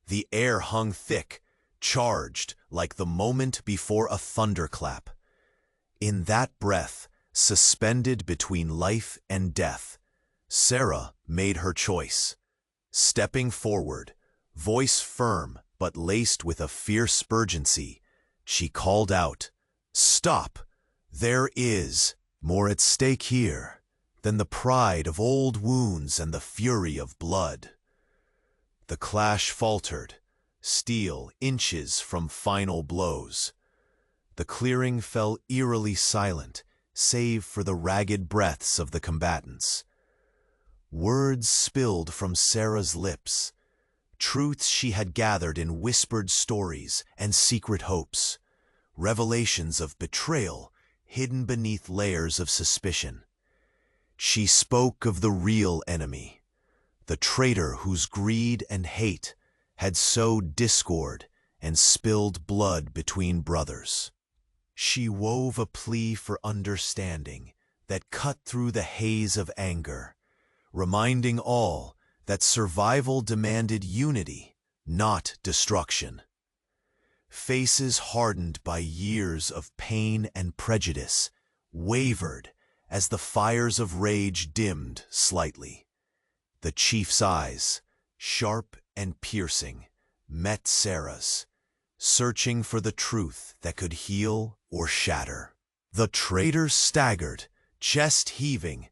The air hung thick, charged like the moment before a thunderclap. In that breath, suspended between life and death, Sarah made her choice. Stepping forward, voice firm but laced with a fierce urgency, she called out, "Stop! There is more at stake here than the pride of old wounds and the fury of blood." The clash faltered, steel inches from final blows. The clearing fell eerily silent, save for the ragged breaths of the combatants. Words spilled from Sarah's lips, truths she had gathered in whispered stories and secret hopes, revelations of betrayal hidden beneath layers of suspicion. She spoke of the real enemy, the traitor whose greed and hate had sowed discord and spilled blood between brothers. She wove a plea for understanding that cut through the haze of anger, reminding all that survival demanded unity, not destruction. Faces hardened by years of pain and prejudice wavered as the fires of rage dimmed slightly. The chief's eyes, sharp and piercing, met Sarah's, searching for the truth that could heal or shatter. The traitor staggered, chest heaving,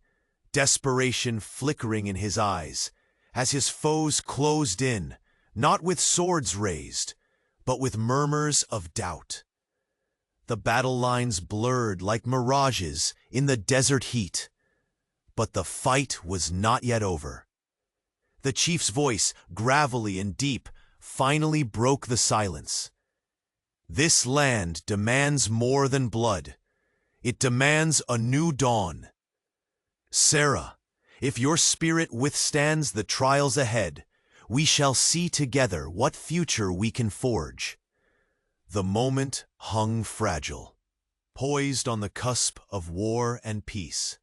desperation flickering in his eyes, as his foes closed in, not with swords raised, but with murmurs of doubt. the battle lines blurred like mirages in the desert heat. But the fight was not yet over. The chief's voice, gravelly and deep, finally broke the silence. This land demands more than blood. It demands a new dawn. Sarah, if your spirit withstands the trials ahead, we shall see together what future we can forge. The moment hung fragile, poised on the cusp of war and peace.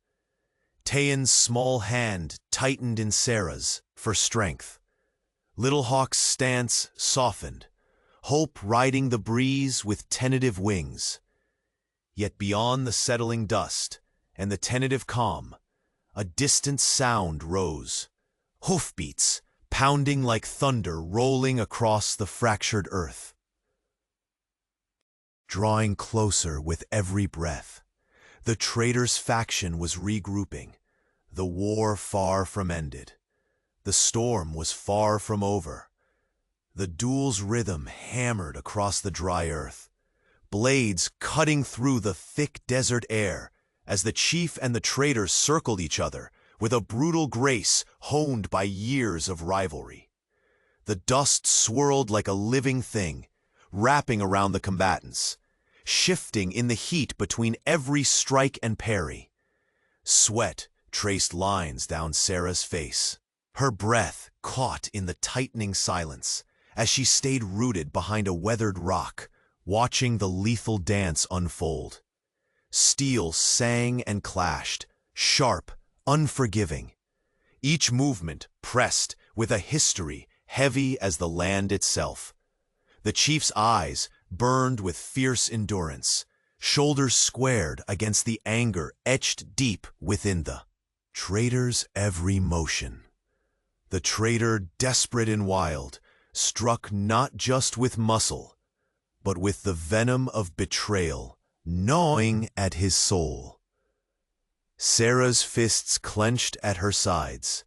Tayan's small hand tightened in Sarah's for strength. Little Hawk's stance softened, hope riding the breeze with tentative wings. Yet beyond the settling dust and the tentative calm, a distant sound rose, hoofbeats pounding like thunder rolling across the fractured earth. Drawing closer with every breath, the traitors' faction was regrouping, the war far from ended. The storm was far from over. The duel's rhythm hammered across the dry earth, blades cutting through the thick desert air as the chief and the traitors circled each other with a brutal grace honed by years of rivalry. The dust swirled like a living thing, wrapping around the combatants, shifting in the heat between every strike and parry. Sweat traced lines down Sarah's face, her breath caught in the tightening silence as she stayed rooted behind a weathered rock, watching the lethal dance unfold. Steel sang and clashed, sharp, unforgiving. Each movement pressed with a history heavy as the land itself. The chief's eyes burned with fierce endurance, shoulders squared against the anger etched deep within the traitor's every motion. The traitor, desperate and wild, struck not just with muscle, but with the venom of betrayal gnawing at his soul. Sarah's fists clenched at her sides,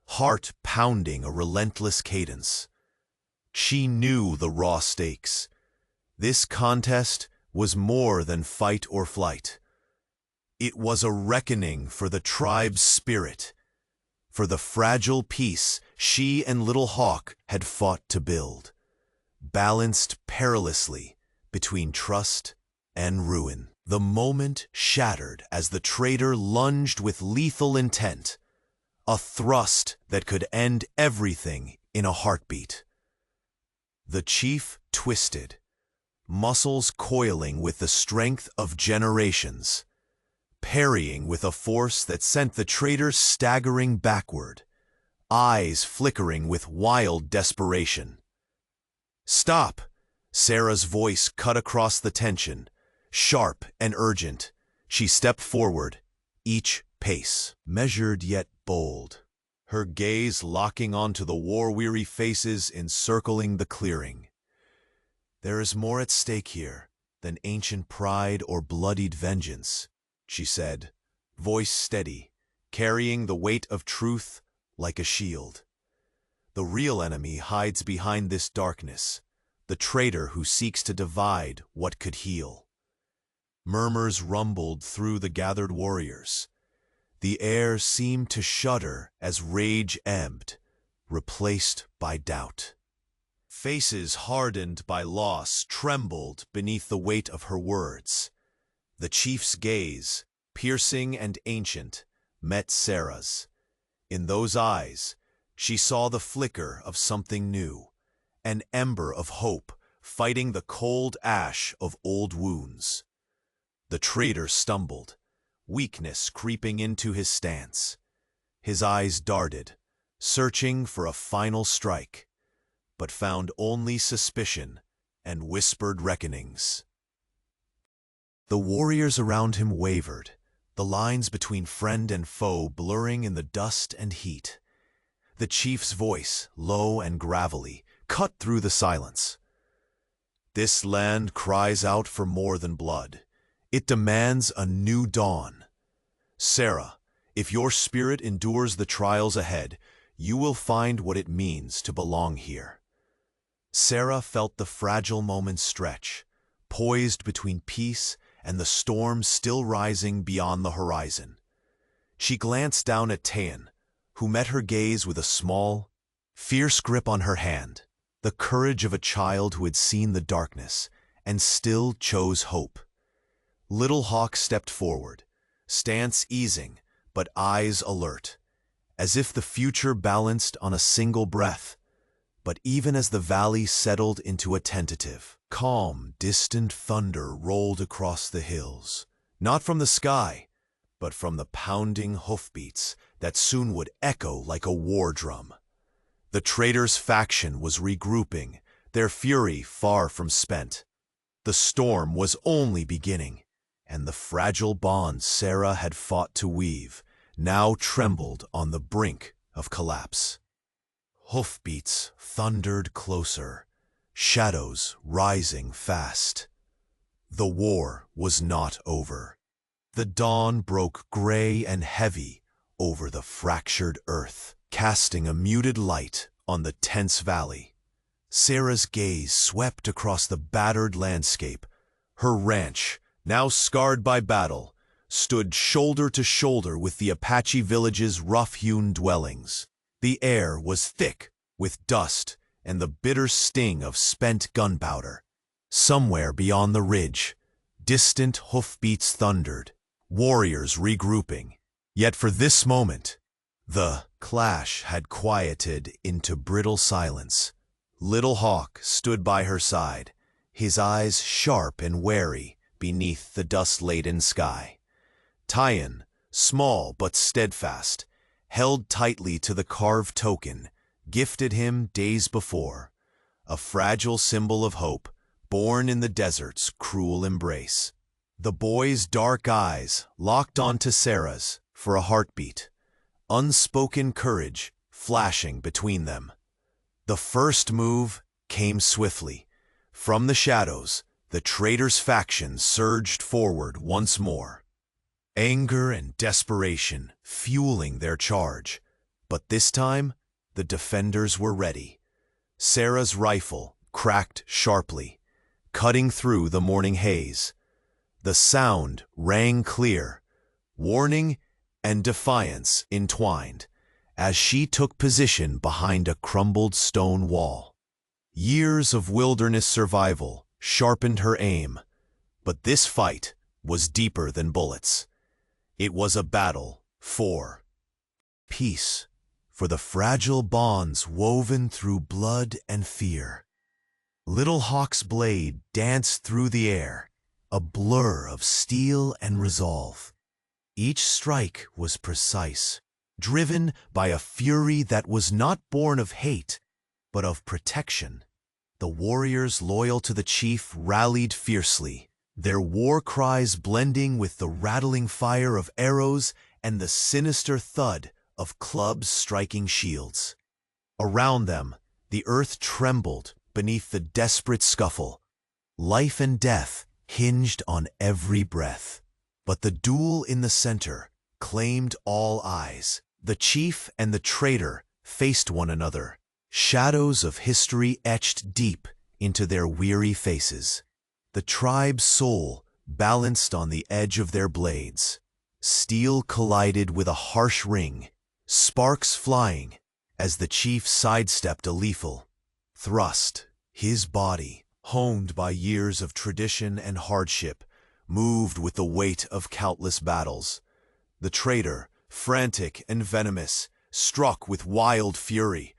heart pounding a relentless cadence. She knew the raw stakes. This contest was more than fight or flight. It was a reckoning for the tribe's spirit, for the fragile peace she and Little Hawk had fought to build, balanced perilously between trust and ruin. The moment shattered as the traitor lunged with lethal intent, a thrust that could end everything in a heartbeat. The chief twisted, muscles coiling with the strength of generations, parrying with a force that sent the traitor staggering backward, eyes flickering with wild desperation. "Stop!" Sarah's voice cut across the tension, sharp and urgent. She stepped forward, each pace measured yet bold, her gaze locking onto the war-weary faces encircling the clearing. "There is more at stake here than ancient pride or bloodied vengeance," she said, voice steady, carrying the weight of truth like a shield. "The real enemy hides behind this darkness, the traitor who seeks to divide what could heal." Murmurs rumbled through the gathered warriors. The air seemed to shudder as rage ebbed, replaced by doubt. Faces hardened by loss trembled beneath the weight of her words. The chief's gaze, piercing and ancient, met Sarah's. In those eyes, she saw the flicker of something new, an ember of hope fighting the cold ash of old wounds. The traitor stumbled, weakness creeping into his stance. His eyes darted, searching for a final strike, but found only suspicion and whispered reckonings. The warriors around him wavered, the lines between friend and foe blurring in the dust and heat. The chief's voice, low and gravelly, cut through the silence. "This land cries out for more than blood. It demands a new dawn. Sarah, if your spirit endures the trials ahead, you will find what it means to belong here." Sarah felt the fragile moment stretch, poised between peace and the storm still rising beyond the horizon. She glanced down at Tayan, who met her gaze with a small, fierce grip on her hand, the courage of a child who had seen the darkness and still chose hope. Little Hawk stepped forward, stance easing, but eyes alert, as if the future balanced on a single breath. But even as the valley settled into a tentative, calm, distant thunder rolled across the hills, not from the sky, but from the pounding hoofbeats that soon would echo like a war drum. The traitors' faction was regrouping, their fury far from spent. The storm was only beginning, and the fragile bonds Sarah had fought to weave now trembled on the brink of collapse. Hoofbeats thundered closer, shadows rising fast. The war was not over. The dawn broke gray and heavy over the fractured earth, casting a muted light on the tense valley. Sarah's gaze swept across the battered landscape. Her ranch, now scarred by battle, stood shoulder to shoulder with the Apache village's rough-hewn dwellings. The air was thick with dust and the bitter sting of spent gunpowder. Somewhere beyond the ridge, distant hoofbeats thundered, warriors regrouping. Yet for this moment, the clash had quieted into brittle silence. Little Hawk stood by her side, his eyes sharp and wary beneath the dust-laden sky. Tayan, small but steadfast, held tightly to the carved token gifted him days before, a fragile symbol of hope born in the desert's cruel embrace. The boy's dark eyes locked onto Sarah's for a heartbeat, unspoken courage flashing between them. The first move came swiftly. From the shadows, the traitors' faction surged forward once more, anger and desperation fueling their charge. But this time, the defenders were ready. Sarah's rifle cracked sharply, cutting through the morning haze. The sound rang clear, warning and defiance entwined, as she took position behind a crumbled stone wall. Years of wilderness survival sharpened her aim, but this fight was deeper than bullets. It was a battle for peace, for the fragile bonds woven through blood and fear. Little Hawk's blade danced through the air, a blur of steel and resolve. Each strike was precise, driven by a fury that was not born of hate, but of protection. The warriors loyal to the chief rallied fiercely, their war cries blending with the rattling fire of arrows and the sinister thud of clubs striking shields. Around them, the earth trembled beneath the desperate scuffle. Life and death hinged on every breath. But the duel in the center claimed all eyes. The chief and the traitor faced one another, shadows of history etched deep into their weary faces. The tribe's soul balanced on the edge of their blades. Steel collided with a harsh ring, sparks flying as the chief sidestepped a lethal thrust. His body, honed by years of tradition and hardship, moved with the weight of countless battles. The traitor, frantic and venomous, struck with wild fury,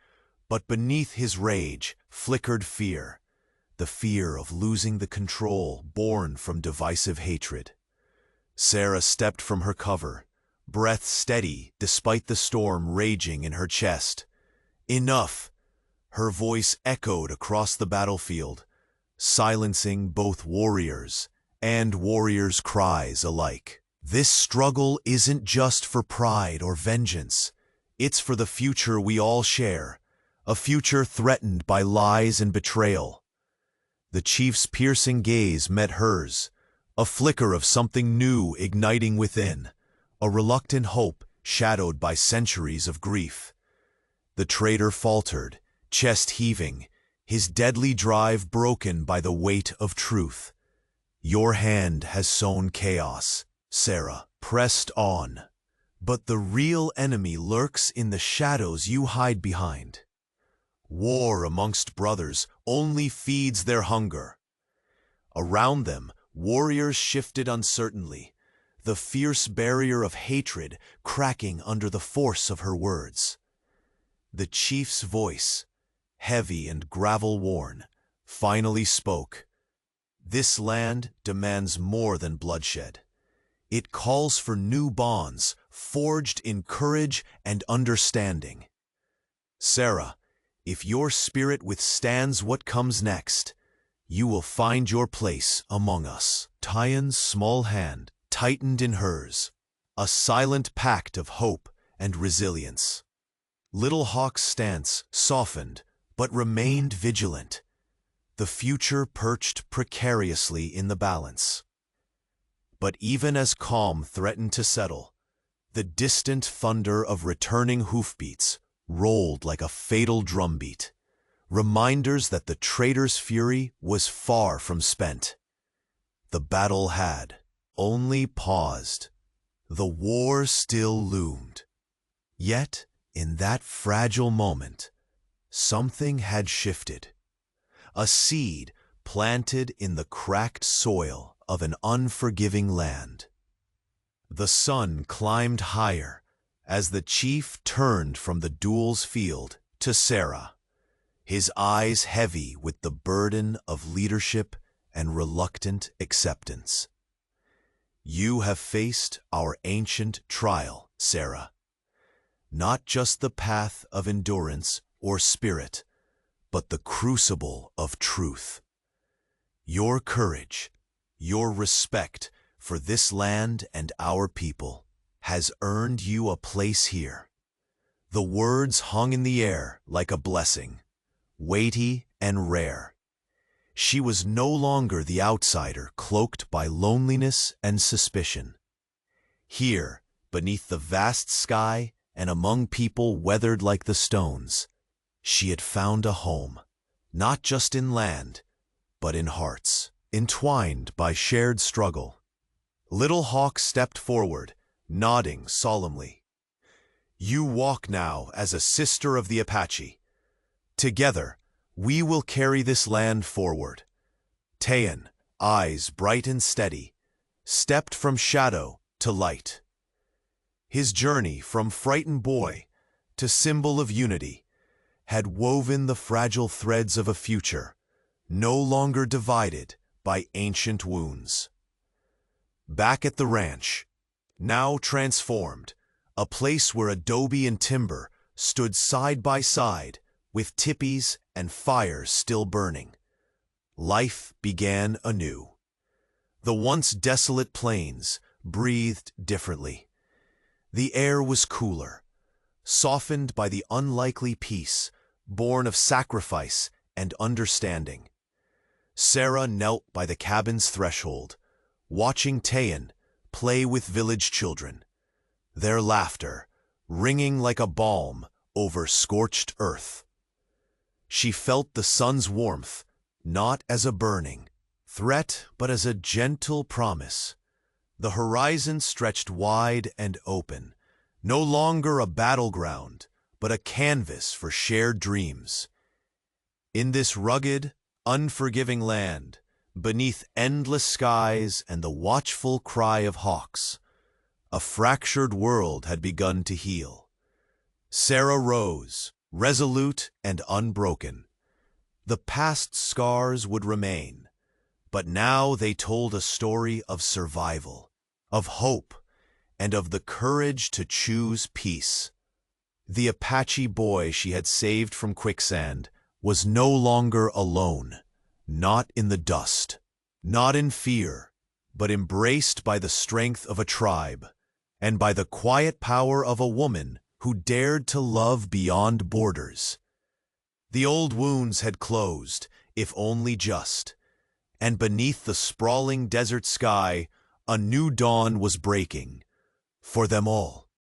but beneath his rage flickered fear, the fear of losing the control born from divisive hatred. Sarah stepped from her cover, breath steady despite the storm raging in her chest. Enough! Her voice echoed across the battlefield, silencing both warriors and warriors' cries alike. This struggle isn't just for pride or vengeance. It's for the future we all share, a future threatened by lies and betrayal. The chief's piercing gaze met hers, a flicker of something new igniting within, a reluctant hope shadowed by centuries of grief. The traitor faltered, chest heaving, his deadly drive broken by the weight of truth. Your hand has sown chaos, Sarah pressed on. But the real enemy lurks in the shadows you hide behind. War amongst brothers only feeds their hunger. Around them, warriors shifted uncertainly, the fierce barrier of hatred cracking under the force of her words. The chief's voice, heavy and gravel-worn, finally spoke. This land demands more than bloodshed. It calls for new bonds, forged in courage and understanding. Sarah, if your spirit withstands what comes next, you will find your place among us. Tyen's small hand tightened in hers, a silent pact of hope and resilience. Little Hawk's stance softened, but remained vigilant. The future perched precariously in the balance. But even as calm threatened to settle, the distant thunder of returning hoofbeats rolled like a fatal drumbeat, reminders that the traitor's fury was far from spent. The battle had only paused. The war still loomed. Yet, in that fragile moment, something had shifted. A seed planted in the cracked soil of an unforgiving land. The sun climbed higher as the chief turned from the duel's field to Sarah, his eyes heavy with the burden of leadership and reluctant acceptance. You have faced our ancient trial, Sarah. Not just the path of endurance or spirit, but the crucible of truth. Your courage, your respect for this land and our people has earned you a place here. The words hung in the air like a blessing, weighty and rare. She was no longer the outsider cloaked by loneliness and suspicion. Here, beneath the vast sky and among people weathered like the stones, she had found a home, not just in land, but in hearts, entwined by shared struggle. Little Hawk stepped forward, nodding solemnly. You walk now as a sister of the Apache. Together, we will carry this land forward. Tyen, eyes bright and steady, stepped from shadow to light. His journey from frightened boy to symbol of unity had woven the fragile threads of a future, no longer divided by ancient wounds. Back at the ranch, now transformed, a place where adobe and timber stood side by side with tippies and fires still burning, life began anew. The once desolate plains breathed differently. The air was cooler, softened by the unlikely peace born of sacrifice and understanding. Sarah knelt by the cabin's threshold, watching Tyen play with village children, their laughter ringing like a balm over scorched earth. She felt the sun's warmth, not as a burning threat, but as a gentle promise. The horizon stretched wide and open, no longer a battleground, but a canvas for shared dreams. In this rugged, unforgiving land, beneath endless skies and the watchful cry of hawks, a fractured world had begun to heal. Sarah rose, resolute and unbroken. The past scars would remain, but now they told a story of survival, of hope, and of the courage to choose peace. The Apache boy she had saved from Quicksand was no longer alone, not in the dust, not in fear, but embraced by the strength of a tribe, and by the quiet power of a woman who dared to love beyond borders. The old wounds had closed, if only just, and beneath the sprawling desert sky, a new dawn was breaking, for them all.